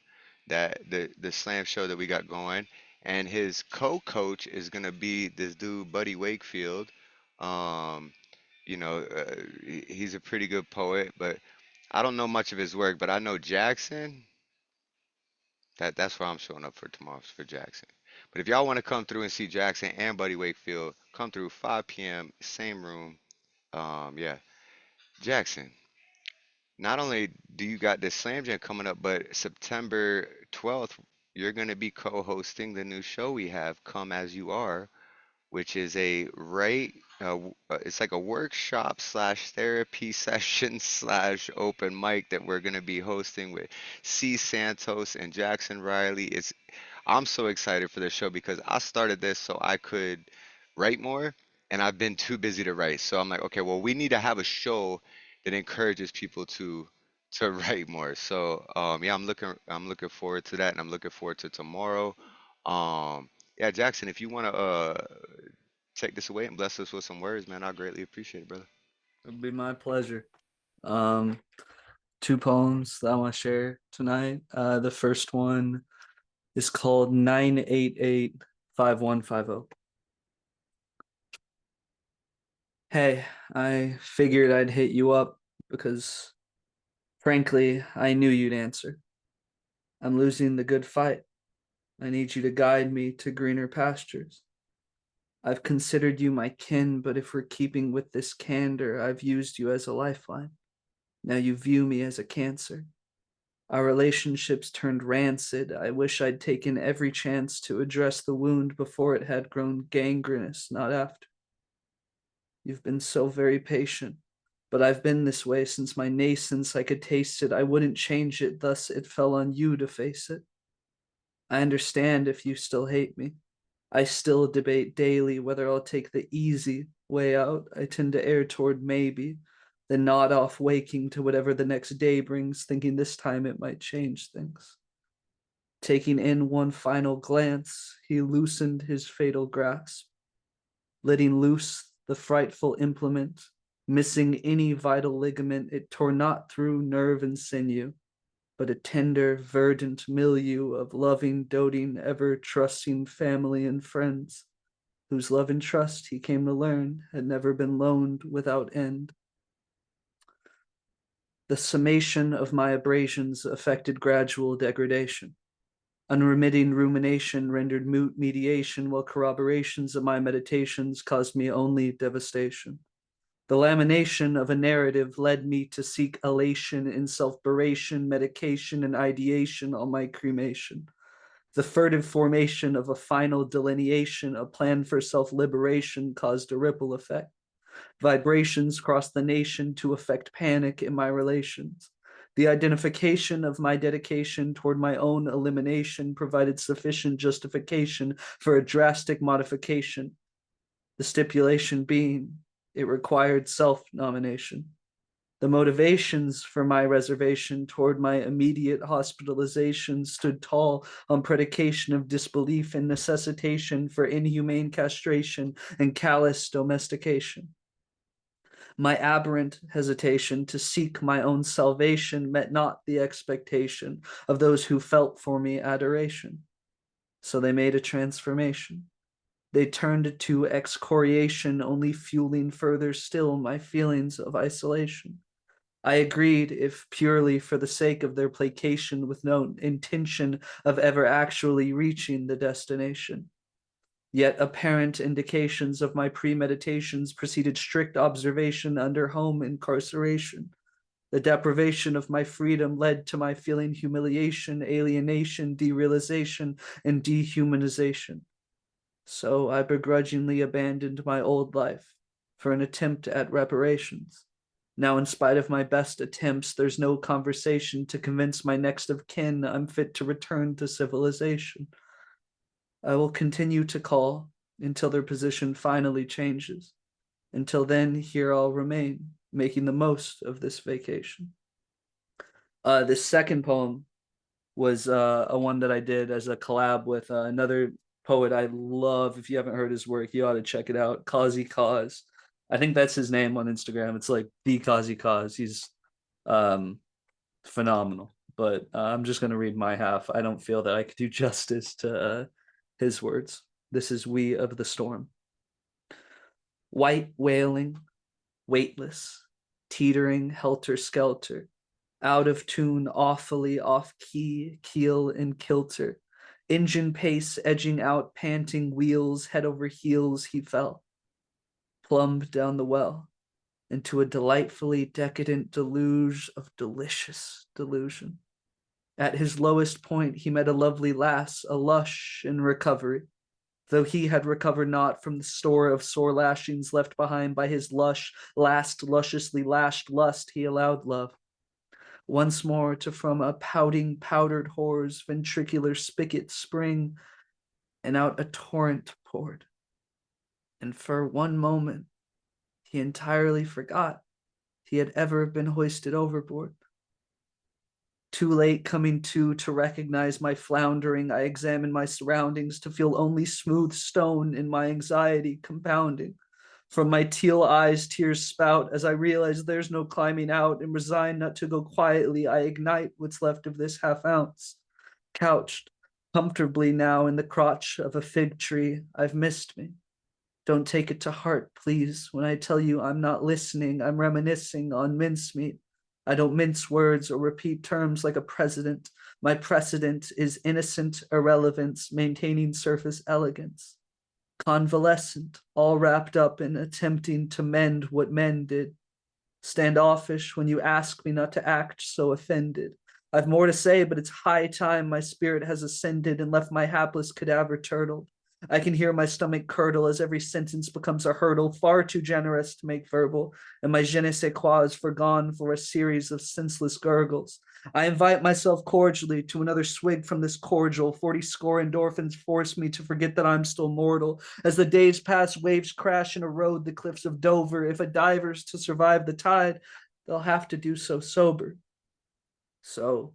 Speaker 2: that the Slam show that we got going, and his co-coach is going to be this dude Buddy Wakefield. Um, he's a pretty good poet, but I don't know much of his work, but I know Jackson. That's why I'm showing up for tomorrow for Jackson. But if y'all want to come through and see Jackson and Buddy Wakefield, come through 5 p.m. same room. Yeah, Jackson. Not only do you got this Slam Jam coming up, but September 12th, you're going to be co-hosting the new show we have, Come As You Are, which is it's like a workshop slash therapy session slash open mic that we're going to be hosting with C Santos and Jackson Riley. I'm so excited for this show because I started this so I could write more, and I've been too busy to write. So I'm like, okay, well, we need to have a show that encourages people to write more. So yeah, I'm looking forward to that, and I'm looking forward to tomorrow. Yeah, Jackson, if you want to take this away and bless us with some words, man, I greatly appreciate it, brother.
Speaker 14: It'd be my pleasure. Um, two poems that I want to share tonight. The first one is called 9885150. Hey, I figured I'd hit you up because, frankly, I knew you'd answer. I'm losing the good fight. I need you to guide me to greener pastures. I've considered you my kin, but if we're keeping with this candor, I've used you as a lifeline. Now you view me as a cancer. Our relationships turned rancid. I wish I'd taken every chance to address the wound before it had grown gangrenous, not after. You've been so very patient, but I've been this way since my nascence. I could taste it. I wouldn't change it, thus it fell on you to face it. I understand if you still hate me. I still debate daily whether I'll take the easy way out. I tend to err toward maybe, then nod off waking to whatever the next day brings, thinking this time it might change things. Taking in one final glance, he loosened his fatal grasp, letting loose the frightful implement, missing any vital ligament. It tore not through nerve and sinew, but a tender, verdant milieu of loving, doting, ever-trusting family and friends, whose love and trust he came to learn had never been loaned without end. The summation of my abrasions affected gradual degradation. Unremitting rumination rendered moot mediation, while corroborations of my meditations caused me only devastation. The lamination of a narrative led me to seek elation in self-beration, medication, and ideation on my cremation. The furtive formation of a final delineation, a plan for self-liberation, caused a ripple effect. Vibrations crossed the nation to affect panic in my relations. The identification of my dedication toward my own elimination provided sufficient justification for a drastic modification, the stipulation being it required self-nomination. The motivations for my reservation toward my immediate hospitalization stood tall on predication of disbelief and necessitation for inhumane castration and callous domestication. My aberrant hesitation to seek my own salvation met not the expectation of those who felt for me adoration. So they made a transformation. They turned to excoriation, only fueling further still my feelings of isolation. I agreed, if purely for the sake of their placation, with no intention of ever actually reaching the destination. Yet apparent indications of my premeditations preceded strict observation under home incarceration. The deprivation of my freedom led to my feeling humiliation, alienation, derealization, and dehumanization. So I begrudgingly abandoned my old life for an attempt at reparations. Now, in spite of my best attempts, there's no conversation to convince my next of kin I'm fit to return to civilization. I will continue to call until their position finally changes. Until then, here I'll remain, making the most of this vacation. This second poem was a one that I did as a collab with another poet I love. If you haven't heard his work, you ought to check it out. Kazi Kaz. I think that's his name on Instagram. It's like the Kazi Kaz. He's phenomenal. But I'm just going to read my half. I don't feel that I could do justice to his words. This is We of the Storm. White wailing, weightless, teetering helter-skelter, out of tune, awfully off key, keel and kilter. Engine pace edging out, panting wheels, head over heels, he fell, plumbed down the well, into a delightfully decadent deluge of delicious delusion. At his lowest point, he met a lovely lass, a lush in recovery, though he had recovered not from the store of sore lashings left behind by his lusciously lashed lust, he allowed love once more to from a pouting, powdered whore's ventricular spigot spring, and out a torrent poured. And for one moment, he entirely forgot he had ever been hoisted overboard. Too late coming to recognize my floundering, I examined my surroundings to feel only smooth stone in my anxiety compounding. From my teal eyes, tears spout as I realize there's no climbing out, and resigned not to go quietly, I ignite what's left of this half ounce. Couched comfortably now in the crotch of a fig tree, I've missed me. Don't take it to heart, please. When I tell you I'm not listening, I'm reminiscing on mincemeat. I don't mince words or repeat terms like a president. My precedent is innocent irrelevance, maintaining surface elegance. Convalescent, all wrapped up in attempting to mend what men did. Standoffish when you ask me not to act so offended. I've more to say, but it's high time my spirit has ascended and left my hapless cadaver turtled. I can hear my stomach curdle as every sentence becomes a hurdle, far too generous to make verbal, and my je ne sais quoi is forgone for a series of senseless gurgles. I invite myself cordially to another swig from this cordial. 40 score endorphins force me to forget that I'm still mortal. As the days pass, waves crash and erode the cliffs of Dover. If a diver's to survive the tide, they'll have to do so sober. So,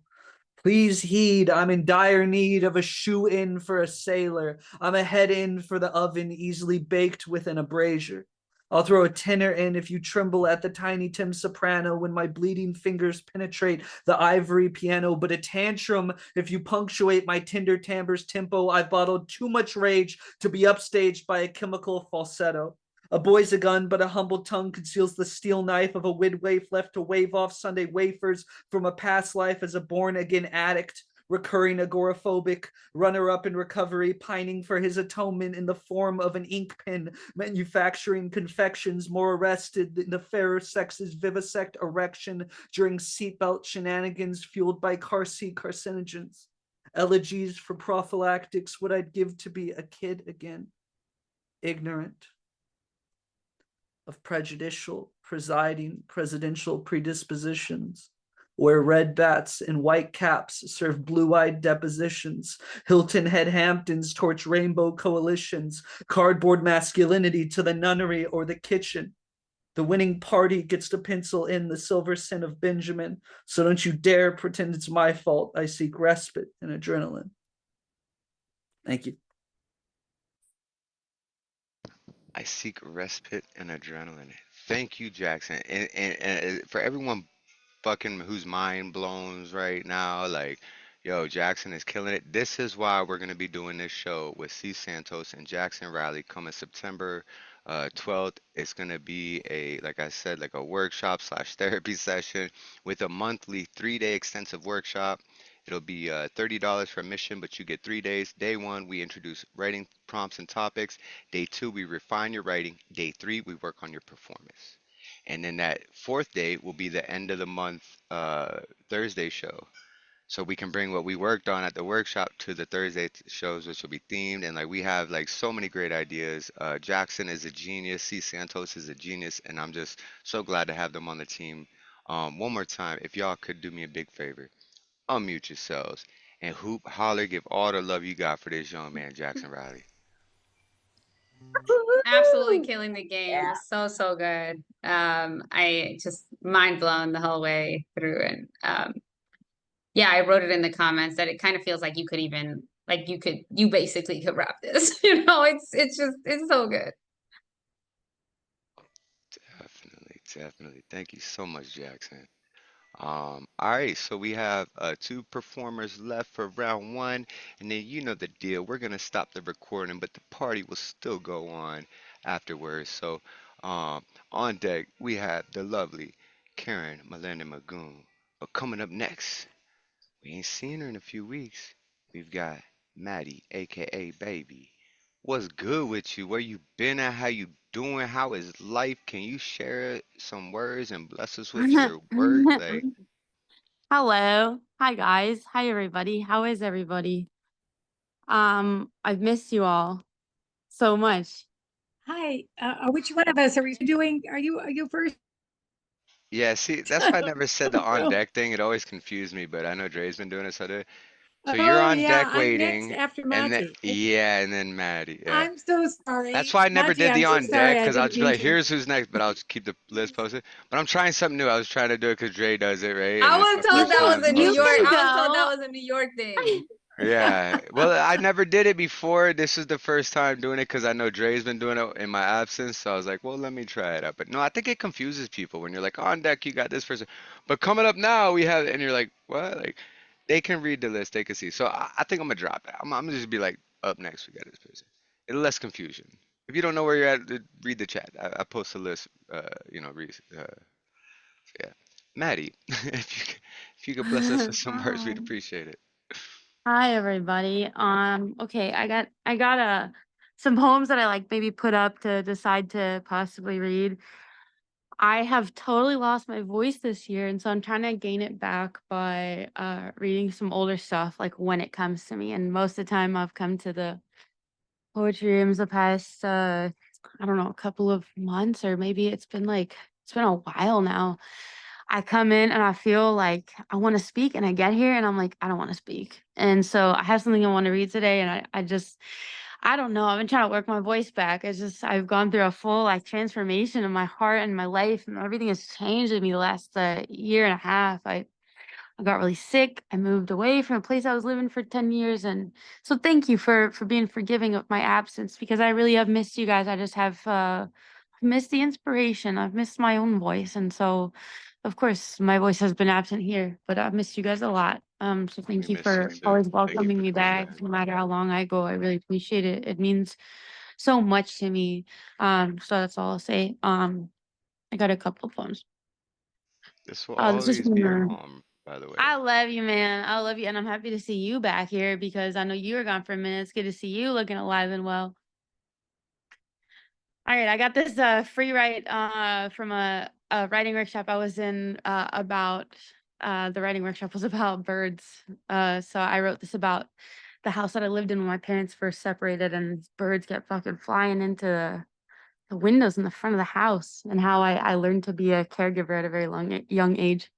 Speaker 14: please heed, I'm in dire need of a shoe-in for a sailor. I'm a head-in for the oven, easily baked within a brazier. I'll throw a tenor in if you tremble at the tiny Tim soprano when my bleeding fingers penetrate the ivory piano, but a tantrum if you punctuate my tender timbre's tempo. I've bottled too much rage to be upstaged by a chemical falsetto. A boy's a gun, but a humble tongue conceals the steel knife of a widwaif left to wave off Sunday wafers from a past life as a born-again addict, recurring agoraphobic, runner-up in recovery, pining for his atonement in the form of an ink pen, manufacturing confections more arrested than the fairer sex's vivisect erection during seatbelt shenanigans fueled by car seat carcinogens. Elegies for prophylactics, what I'd give to be a kid again. Ignorant of prejudicial, presidential predispositions,
Speaker 16: where red bats in white caps serve blue-eyed depositions. Hilton Head Hamptons torch rainbow coalitions, cardboard masculinity to the nunnery or the kitchen. The winning party gets to pencil in the silver sin of Benjamin, so don't you dare pretend it's my fault I seek respite and adrenaline. Thank you.
Speaker 2: I seek respite and adrenaline. Thank you, Jackson. And for everyone fucking whose mind blown right now, like, yo, Jackson is killing it. This is why we're gonna be doing this show with C. Santos and Jackson Riley coming September 12th. It's gonna be a, like I said, like a workshop slash therapy session with a monthly 3-day extensive workshop. It'll be $30 for admission, but you get 3 days. Day one, we introduce writing prompts and topics. Day two, we refine your writing. Day three, we work on your performance. And then that fourth day will be the end of the month Thursday show. So we can bring what we worked on at the workshop to the Thursday shows, which will be themed. And like we have like so many great ideas. Jackson is a genius. C. Santos is a genius. And I'm just so glad to have them on the team. One more time, if y'all could do me a big favor, unmute yourselves and hoop, holler, give all the love you got for this young man, Jackson Riley.
Speaker 4: Absolutely killing the game. It
Speaker 11: Yeah.
Speaker 4: was so good. I just mind blown the whole way through, and yeah, I wrote it in the comments that it kind of feels like you could even like you basically could rap this. It's so good.
Speaker 2: Definitely. Thank you so much, Jackson. All right, so we have two performers left for round one, and then you know the deal. We're gonna stop the recording, but the party will still go on afterwards. So, on deck we have the lovely Karen Melinda Magoon. But coming up next, we ain't seen her in a few weeks. We've got Maddie, aka Baby. What's good with you? Where you been at? How you doing? How is life? Can you share some words and bless us with your work? Like,
Speaker 17: Hello. Hi guys. Hi everybody. How is everybody? I've missed you all so much.
Speaker 18: Hi, which one of us are we doing? Are you first?
Speaker 2: yeah, see, that's why I never said the on
Speaker 18: Oh,
Speaker 2: deck thing. It always confused me, but I know Dre's been doing it, so I do. So you're
Speaker 18: oh
Speaker 2: on
Speaker 18: yeah,
Speaker 2: deck
Speaker 18: I'm next
Speaker 2: waiting,
Speaker 18: after
Speaker 2: and then
Speaker 18: Mati.
Speaker 2: yeah, and then Maddie. Yeah,
Speaker 18: I'm so
Speaker 2: that's
Speaker 18: sorry,
Speaker 2: why I never
Speaker 18: Mati.
Speaker 2: did
Speaker 18: I'm
Speaker 2: the
Speaker 18: so
Speaker 2: on deck
Speaker 18: sorry. I
Speaker 2: because I'll
Speaker 18: didn't
Speaker 2: just be
Speaker 18: mean
Speaker 2: like,
Speaker 18: to.
Speaker 2: here's who's next, but I'll just keep the list posted. But I'm trying something new. I was trying to do it because Dre does it, right? And
Speaker 4: I
Speaker 2: it's
Speaker 4: was
Speaker 2: my
Speaker 4: told
Speaker 2: first
Speaker 4: that
Speaker 2: time
Speaker 4: was a New
Speaker 17: You
Speaker 2: hosting,
Speaker 4: York.
Speaker 2: so.
Speaker 17: can
Speaker 4: I was told that
Speaker 17: go.
Speaker 4: was a New York thing.
Speaker 2: Yeah. Well, I never did it before. This is the first time doing it because I know Dre's been doing it in my absence. So I was like, well, let me try it out. But no, I think it confuses people when you're like, on deck, you got this person. But coming up now, we have, and you're like, what? Like, they can read the list, they can see. So I think I'm going to drop it. I'm going to just be like, up next, we got this person. It'll less confusion. If you don't know where you're at, read the chat. I post a list, yeah. Maddie, if you could bless us with some words,
Speaker 17: Hi.
Speaker 2: we'd appreciate it.
Speaker 17: Hi everybody. Okay, I got some poems that I like maybe put up to decide to possibly read. I have totally lost my voice this year, and so I'm trying to gain it back by reading some older stuff like when it comes to me. And most of the time I've come to the poetry rooms the past I don't know, a couple of months, or maybe it's been a while now. I come in and I feel like I want to speak, and I get here and I'm like, I don't want to speak. And so I have something I want to read today, and I don't know. I've been trying to work my voice back. I've gone through a full like transformation in my heart and my life, and everything has changed in me the last year and a half. I got really sick. I moved away from a place I was living for 10 years. And so thank you for being forgiving of my absence, because I really have missed you guys. I just have missed the inspiration. I've missed my own voice. And so of course my voice has been absent here, but I've missed you guys a lot. So
Speaker 2: We
Speaker 17: thank you
Speaker 2: miss you
Speaker 17: for
Speaker 2: too.
Speaker 17: always
Speaker 2: Thank you
Speaker 17: welcoming
Speaker 2: for
Speaker 17: me
Speaker 2: coming back.
Speaker 17: back, no matter how long I go. I really appreciate it. It means so much to me. So that's all I'll say. I got a couple of poems.
Speaker 2: This will
Speaker 17: This is
Speaker 2: always be
Speaker 17: from
Speaker 2: your home, by the way.
Speaker 17: I love you, man. I love you, and I'm happy to see you back here because I know you were gone for a minute. It's good to see you looking alive and well. All right, I got this free write from a writing workshop I was in about the writing workshop was about birds. So I wrote this about the house that I lived in when my parents first separated, and birds kept fucking flying into the windows in the front of the house, and how I learned to be a caregiver at a very young age.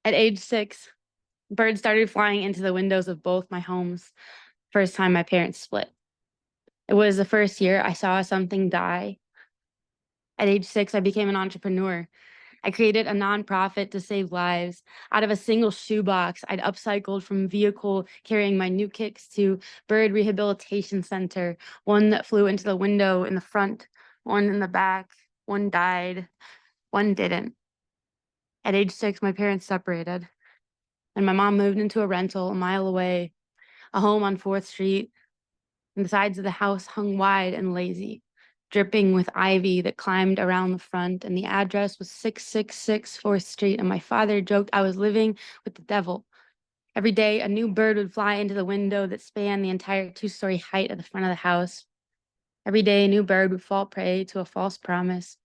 Speaker 17: At age 6, birds started flying into the windows of both my homes. First time my parents split. It was the first year I saw something die. At age 6, I became an entrepreneur. I created a nonprofit to save lives. Out of a single shoebox, I'd upcycled from vehicle carrying my new kicks to bird rehabilitation center, one that flew into the window in the front, one in the back, one died, one didn't. At age 6, my parents separated, and my mom moved into a rental a mile away, a home on 4th Street, and the sides of the house hung wide and lazy, dripping with ivy that climbed around the front, and the address was 666 4th Street, and my father joked I was living with the devil. Every day, a new bird would fly into the window that spanned the entire 2-story height of the front of the house. Every day, a new bird would fall prey to a false promise,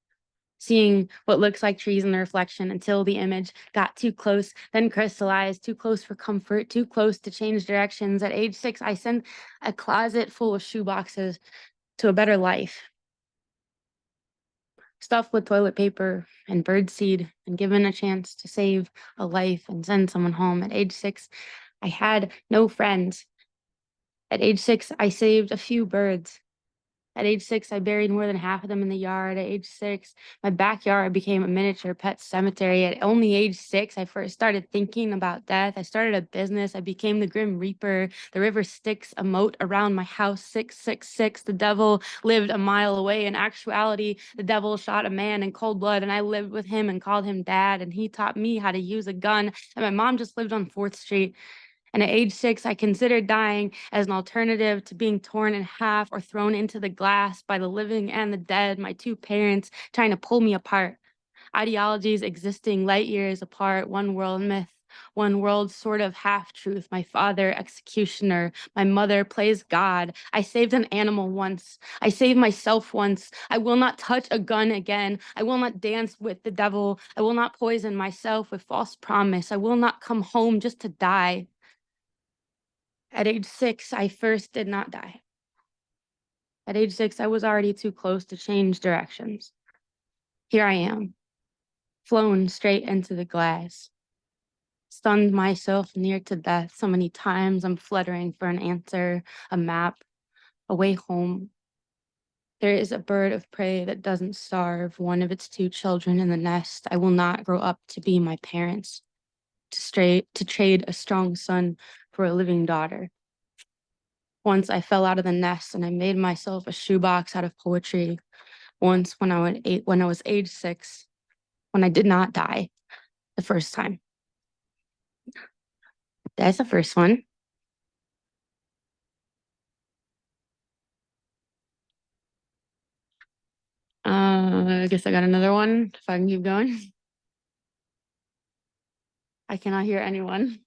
Speaker 17: seeing what looks like trees in the reflection until the image got too close, then crystallized, too close for comfort, too close to change directions. At age 6, I sent a closet full of shoeboxes to a better life, stuffed with toilet paper and birdseed, and given a chance to save a life and send someone home. At age 6, I had no friends. At age 6, I saved a few birds. At age 6, I buried more than half of them in the yard. At age 6, my backyard became a miniature pet cemetery. At only age 6, I first started thinking about death. I started a business. I became the Grim Reaper. The river Styx, a moat around my house, 666. The devil lived a mile away. In actuality, the devil shot a man in cold blood, and I lived with him and called him dad, and he taught me how to use a gun. And my mom just lived on 4th Street. And at age 6, I considered dying as an alternative to being torn in half or thrown into the glass by the living and the dead, my 2 parents trying to pull me apart. Ideologies existing light years apart, one world myth, one world sort of half-truth. My father, executioner. My mother plays God. I saved an animal once. I saved myself once. I will not touch a gun again. I will not dance with the devil. I will not poison myself with false promise. I will not come home just to die. At age 6, I first did not die. At age 6, I was already too close to change directions. Here I am, flown straight into the glass, stunned myself near to death so many times. I'm fluttering for an answer, a map, a way home. There is a bird of prey that doesn't starve one of its 2 children in the nest. I will not grow up to be my parents, to trade a strong son for a living daughter. Once I fell out of the nest and I made myself a shoebox out of poetry. Once when I was age 6, when I did not die the first time. That's the first one. I guess I got another one, if I can keep going. I cannot hear anyone.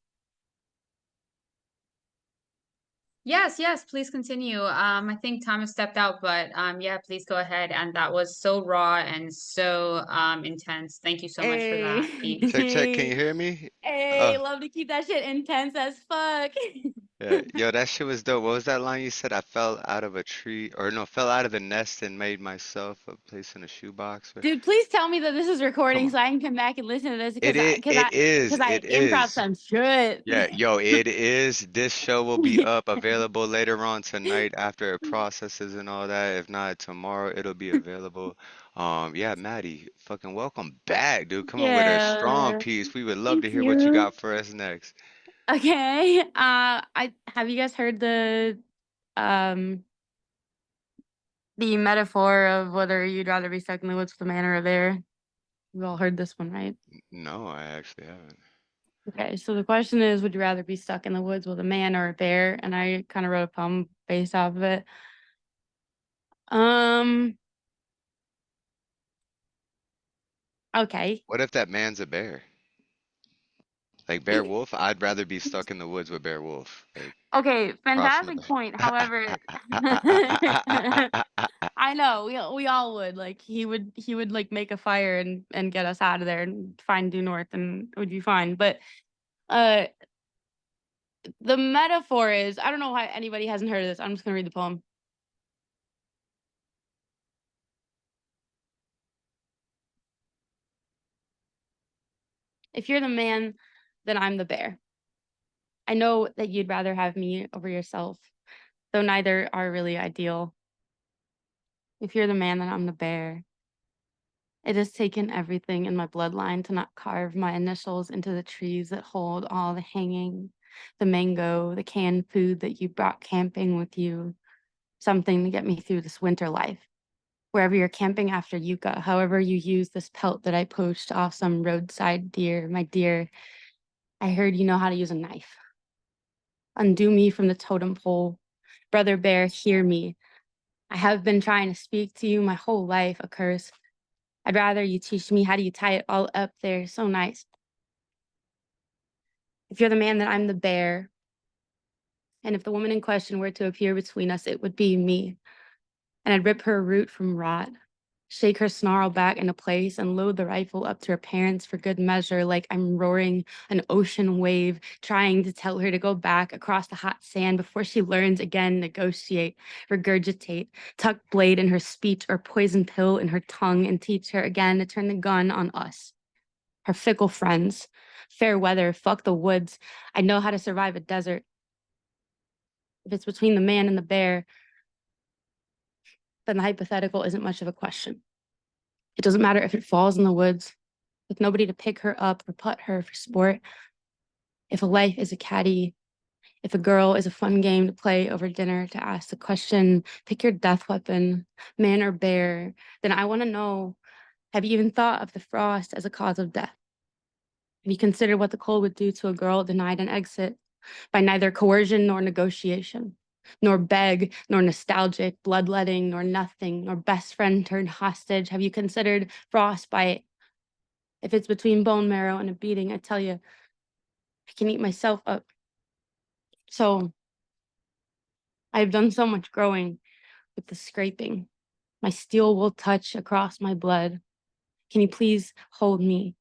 Speaker 4: Yes, yes, please continue. I think Thomas stepped out, but yeah, please go ahead. And that was so raw and so intense. Thank you so much for that, Pete.
Speaker 2: Check. Can you hear me?
Speaker 17: Hey,
Speaker 2: Oh,
Speaker 17: love to keep that shit intense as fuck.
Speaker 2: yeah. Yo, that shit was dope. What was that line you said? I fell out of a tree, or no, fell out of the nest and made myself a place in a shoebox.
Speaker 17: Dude, please tell me that this is
Speaker 2: Come
Speaker 17: recording
Speaker 2: on.
Speaker 17: so I can come back and listen to this
Speaker 2: It
Speaker 17: because
Speaker 2: is. It is.
Speaker 17: I
Speaker 2: It
Speaker 17: improv
Speaker 2: is.
Speaker 17: some shit.
Speaker 2: Yeah, yo, it is. This show will be up available later on tonight after it processes and all that. If not tomorrow, it'll be available. Yeah, Maddie, fucking welcome back, dude. Come on with a strong
Speaker 17: Yeah.
Speaker 2: piece. We would love
Speaker 17: Thank
Speaker 2: to hear what you
Speaker 17: you.
Speaker 2: got for us next.
Speaker 17: Okay. I have you guys heard um the metaphor of whether you'd rather be stuck in the woods with a man or a bear? You've all heard this one, right?
Speaker 2: No, I actually haven't.
Speaker 17: Okay, so the question is, would you rather be stuck in the woods with a man or a bear? And I kind of wrote a poem based off of it. Um, okay.
Speaker 2: What if that man's a bear? Like Bear Wolf? I'd rather be stuck in the woods with Bear Wolf. Like
Speaker 17: Okay,
Speaker 2: cross him
Speaker 17: fantastic point. However, I know we all would like he would like make a fire and get us out of there and find due north and it would be fine. But uh the metaphor is I don't know why anybody hasn't heard of this. I'm just gonna read the poem. If you're the man then I'm the bear. I know that you'd rather have me over yourself, though neither are really ideal. If you're the man, then I'm the bear. It has taken everything in my bloodline to not carve my initials into the trees that hold all the hanging, the mango, the canned food that you brought camping with you, something to get me through this winter life. Wherever you're camping after yucca, however you use this pelt that I poached off some roadside deer, my dear, I heard you know how to use a knife. Undo me from the totem pole. Brother bear, hear me. I have been trying to speak to you my whole life, a curse. I'd rather you teach me how do you tie it all up there. So nice. If you're the man, then I'm the bear. And if the woman in question were to appear between us, it would be me. And I'd rip her root from rot, shake her snarl back into place, and load the rifle up to her parents for good measure, like I'm roaring an ocean wave, trying to tell her to go back across the hot sand before she learns again, negotiate, regurgitate, tuck blade in her speech or poison pill in her tongue, and teach her again to turn the gun on us. Her fickle friends. Fair weather, fuck the woods. I know how to survive a desert. If it's between the man and the bear, then the hypothetical isn't much of a question. It doesn't matter if it falls in the woods, with nobody to pick her up or put her for sport. If a life is a caddy, if a girl is a fun game to play over dinner to ask the question, pick your death weapon, man or bear, then I want to know, have you even thought of the frost as a cause of death? Have you considered what the cold would do to a girl denied an exit by neither coercion nor negotiation, nor beg, nor nostalgic, bloodletting, nor nothing, nor best friend turned hostage? Have you considered frostbite? If it's between bone marrow and a beating, I tell you, I can eat myself up. So I've done so much growing with the scraping. My steel will touch across my blood. Can you please hold me?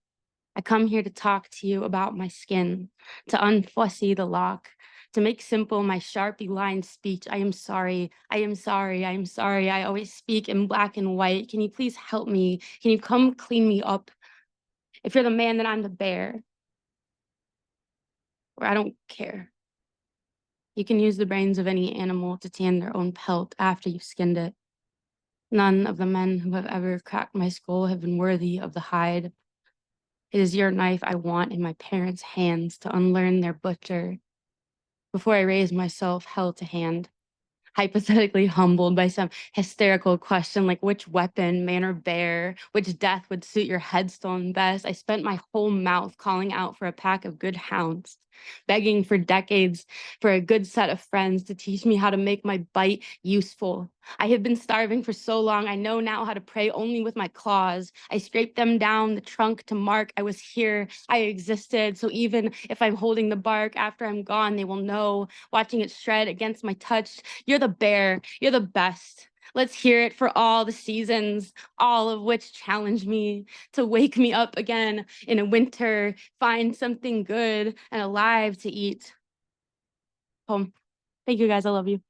Speaker 17: I come here to talk to you about my skin, to unfussy the lock, to make simple my sharply lined speech. I am sorry, I am sorry, I am sorry. I always speak in black and white. Can you please help me? Can you come clean me up? If you're the man, then I'm the bear. Or I don't care. You can use the brains of any animal to tan their own pelt after you've skinned it. None of the men who have ever cracked my skull have been worthy of the hide. It is your knife I want in my parents' hands to unlearn their butcher before I raise myself held to hand, hypothetically humbled by some hysterical question like which weapon, man or bear, which death would suit your headstone best. I spent my whole mouth calling out for a pack of good hounds, begging for decades for a good set of friends to teach me how to make my bite useful. I have been starving for so long, I know now how to prey only with my claws. I scraped them down the trunk to mark I was here, I existed. So even if I'm holding the bark after I'm gone, they will know, watching it shred against my touch. You're the bear, you're the best. Let's hear it for all the seasons, all of which challenge me to wake me up again in a winter, find something good and alive to eat. Home. Thank you guys. I love you.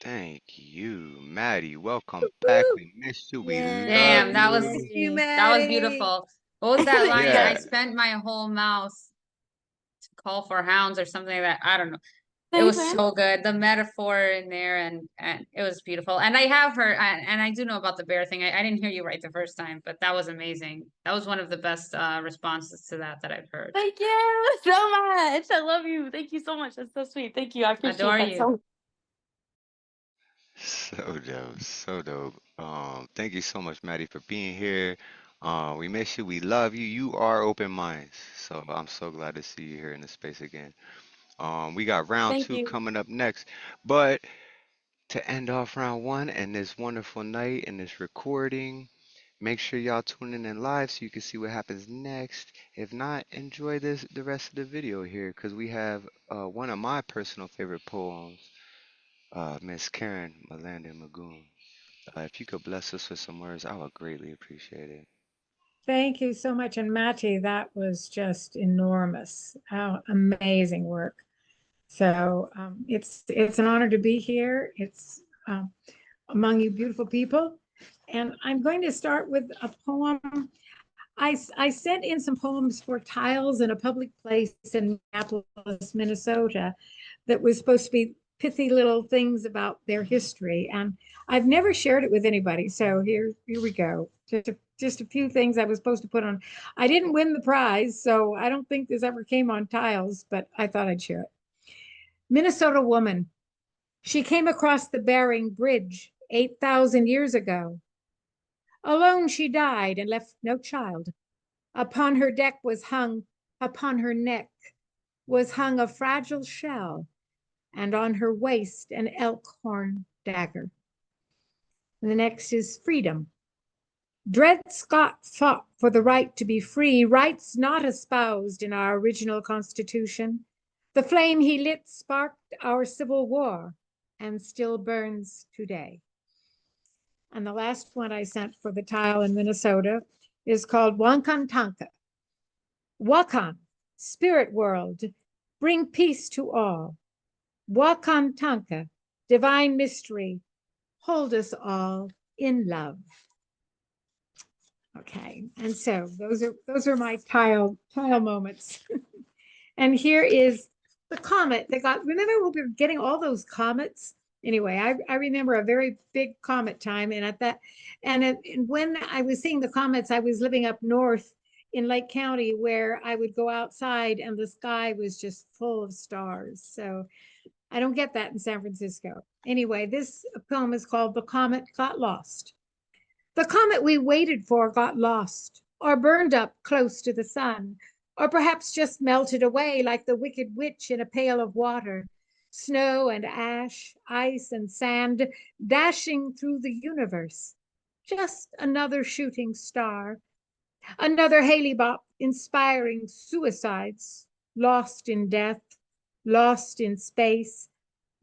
Speaker 2: Thank you, Maddie. Welcome back. We missed you. We love
Speaker 4: Damn, that was
Speaker 2: you.
Speaker 4: that was beautiful. What was that line? I
Speaker 2: Yeah.
Speaker 4: spent my whole mouth to call for hounds or something like that. I don't know. It
Speaker 17: Thanks,
Speaker 4: was
Speaker 17: man.
Speaker 4: so good. The metaphor in there and it was beautiful. And I have heard and I do know about the bear thing. I didn't hear you right the first time, but that was amazing. That was one of the best responses to that I've heard.
Speaker 17: Thank you so much. I love you. Thank you so much. That's so sweet. Thank you. I appreciate
Speaker 4: Adore
Speaker 17: that
Speaker 4: you.
Speaker 17: so.
Speaker 2: So dope. So dope. Thank you so much, Maddie, for being here. We miss you. We love you. You are open minds. So I'm so glad to see you here in the space again. We got round
Speaker 17: Thank
Speaker 2: two
Speaker 17: you.
Speaker 2: coming up next. But to end off round one and this wonderful night and this recording, make sure y'all tune in live so you can see what happens next. If not, enjoy the rest of the video here because we have one of my personal favorite poems, Miss Karen Malanda Magoon. If you could bless us with some words, I would greatly appreciate it.
Speaker 18: Thank you so much. And Matty, that was just enormous. Amazing work. So it's an honor to be here. It's among you beautiful people. And I'm going to start with a poem I sent in some poems for tiles in a public place in Minneapolis, Minnesota, that was supposed to be pithy little things about their history. And I've never shared it with anybody. So here we go. Just a few things I was supposed to put on. I didn't win the prize, so I don't think this ever came on tiles, but I thought I'd share it. Minnesota woman. She came across the Bering Bridge 8,000 years ago. Alone she died and left no child. Upon her deck was hung, upon her neck was hung a fragile shell, and on her waist an elk horn dagger. And the next is freedom. Dred Scott fought for the right to be free, rights not espoused in our original Constitution. The flame he lit sparked our Civil War and still burns today. And the last one I sent for the tile in Minnesota is called Wankantanka. Wakan, spirit world, bring peace to all. Wakantanka, divine mystery, hold us all in love. Okay, and so those are my tile moments. And here is the comet that got, remember when we were getting all those comets? Anyway, I remember a very big comet time, and at that, and when I was seeing the comets, I was living up north in Lake County, where I would go outside and the sky was just full of stars. So I don't get that in San Francisco. Anyway, this poem is called The Comet Got Lost. The comet we waited for got lost, or burned up close to the sun, or perhaps just melted away like the wicked witch in a pail of water. Snow and ash, ice and sand, dashing through the universe. Just another shooting star, another Haley-Bop inspiring suicides, lost in death, lost in space,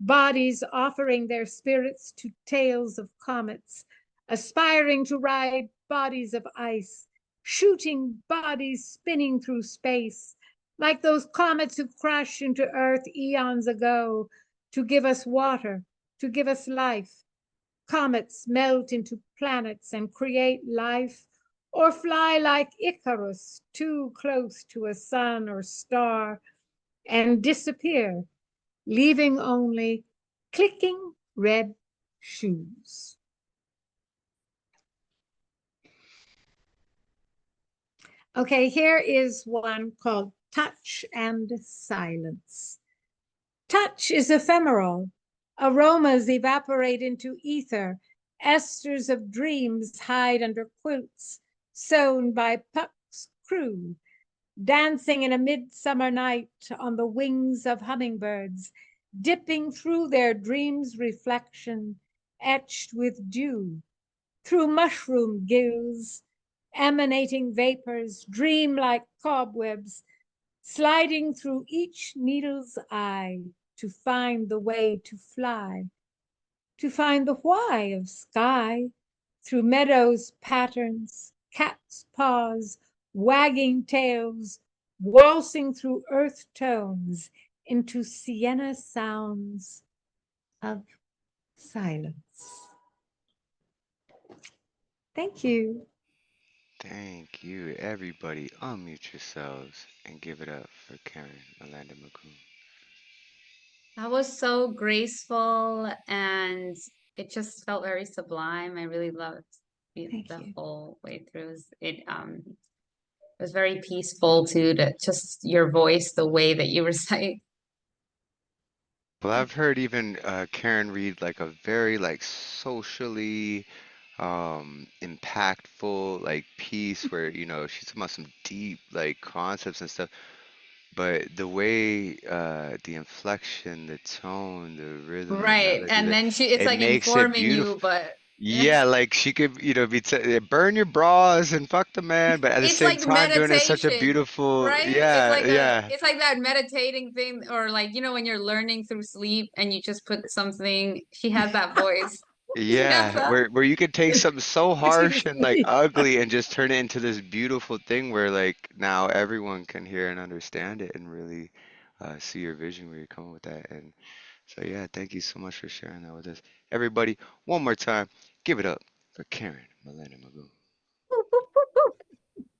Speaker 18: bodies offering their spirits to tails of comets, aspiring to ride bodies of ice, shooting bodies spinning through space, like those comets who crashed into Earth eons ago to give us water, to give us life. Comets melt into planets and create life, or fly like Icarus too close to a sun or star and disappear, leaving only clicking red shoes. Okay, here is one called Touch and Silence. Touch is ephemeral. Aromas evaporate into ether. Esters of dreams hide under quilts sewn by Puck's crew, dancing in a midsummer night on the wings of hummingbirds, dipping through their dreams' reflection, etched with dew, through mushroom gills, emanating vapors, dream-like cobwebs, sliding through each needle's eye to find the way to fly, to find the why of sky, through meadows' patterns, cat's paws, wagging tails, waltzing through earth tones into sienna sounds of silence. Thank you.
Speaker 2: Thank you, everybody. Unmute yourselves and give it up for Karen Melanda McCoon.
Speaker 4: That was so graceful and it just felt very sublime. I really loved the whole way through. It was very peaceful too, to just your voice, the way that you recite.
Speaker 2: Well, I've heard even Karen read like a very like socially impactful like piece where she's talking about some deep like concepts and stuff. But the way, the inflection, the tone, the rhythm, the
Speaker 4: Right.
Speaker 2: melody,
Speaker 4: And then it's
Speaker 2: it
Speaker 4: like
Speaker 2: makes it
Speaker 4: informing
Speaker 2: beautiful.
Speaker 4: you, but
Speaker 2: Yeah, like she could, be burn your bras and fuck the man, but at the
Speaker 4: it's
Speaker 2: same
Speaker 4: like
Speaker 2: time doing it in such a
Speaker 4: meditation,
Speaker 2: beautiful,
Speaker 4: right?
Speaker 2: yeah, yeah,
Speaker 4: It's like that meditating thing, or like, when you're learning through sleep and you just put something, she has that voice. She has
Speaker 2: yeah,
Speaker 4: that.
Speaker 2: where you could take something so harsh and like ugly and just turn it into this beautiful thing where like now everyone can hear and understand it and really see your vision where you're coming with that. And so, yeah, thank you so much for sharing that with us. Everybody, one more time, give it up for Karen Melanda Magoo.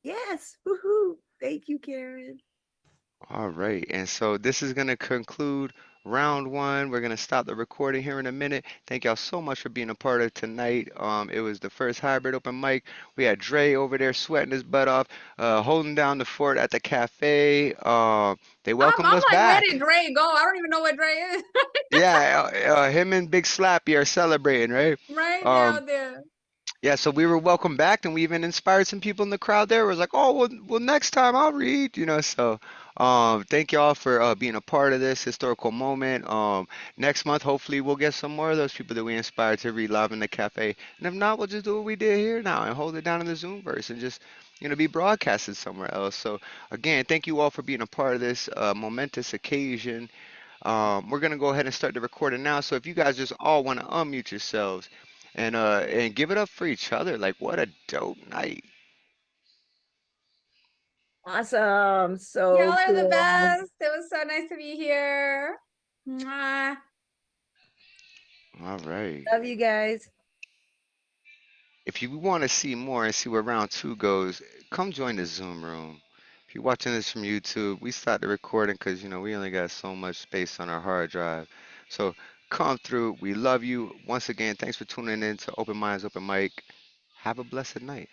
Speaker 11: Yes. Woohoo. Thank you, Karen.
Speaker 2: All right, and so this is going to conclude round one. We're going to stop the recording here in a minute. Thank y'all so much for being a part of tonight. It was the first hybrid open mic. We had Dre over there sweating his butt off, holding down the fort at the cafe. They welcomed
Speaker 4: I'm
Speaker 2: us
Speaker 4: like, where
Speaker 2: back.
Speaker 4: did Dre go? I don't even know where Dre is.
Speaker 2: Yeah, him and Big Slappy are celebrating, right?
Speaker 4: Right there
Speaker 2: Um,
Speaker 4: out there.
Speaker 2: Yeah, so we were welcomed back, and we even inspired some people in the crowd there. It was like, oh, well, next time I'll read, you know. So, thank y'all for being a part of this historical moment. Next month, hopefully, we'll get some more of those people that we inspired to read live in the cafe. And if not, we'll just do what we did here now and hold it down in the Zoomverse and just, be broadcasted somewhere else. So, again, thank you all for being a part of this momentous occasion. We're gonna go ahead and start the recording now. So if you guys just all want to unmute yourselves and give it up for each other, like what a dope night.
Speaker 11: Awesome.
Speaker 4: Y'all
Speaker 11: So
Speaker 4: are the
Speaker 11: cool.
Speaker 4: best. It was so nice to be here. Mwah.
Speaker 2: All right.
Speaker 11: Love you guys.
Speaker 2: If you want to see more and see where round two goes, come join the Zoom room. If you're watching this from YouTube, we stopped the recording because we only got so much space on our hard drive. So come through. We love you. Once again, thanks for tuning in to Open Minds, Open Mic. Have a blessed night.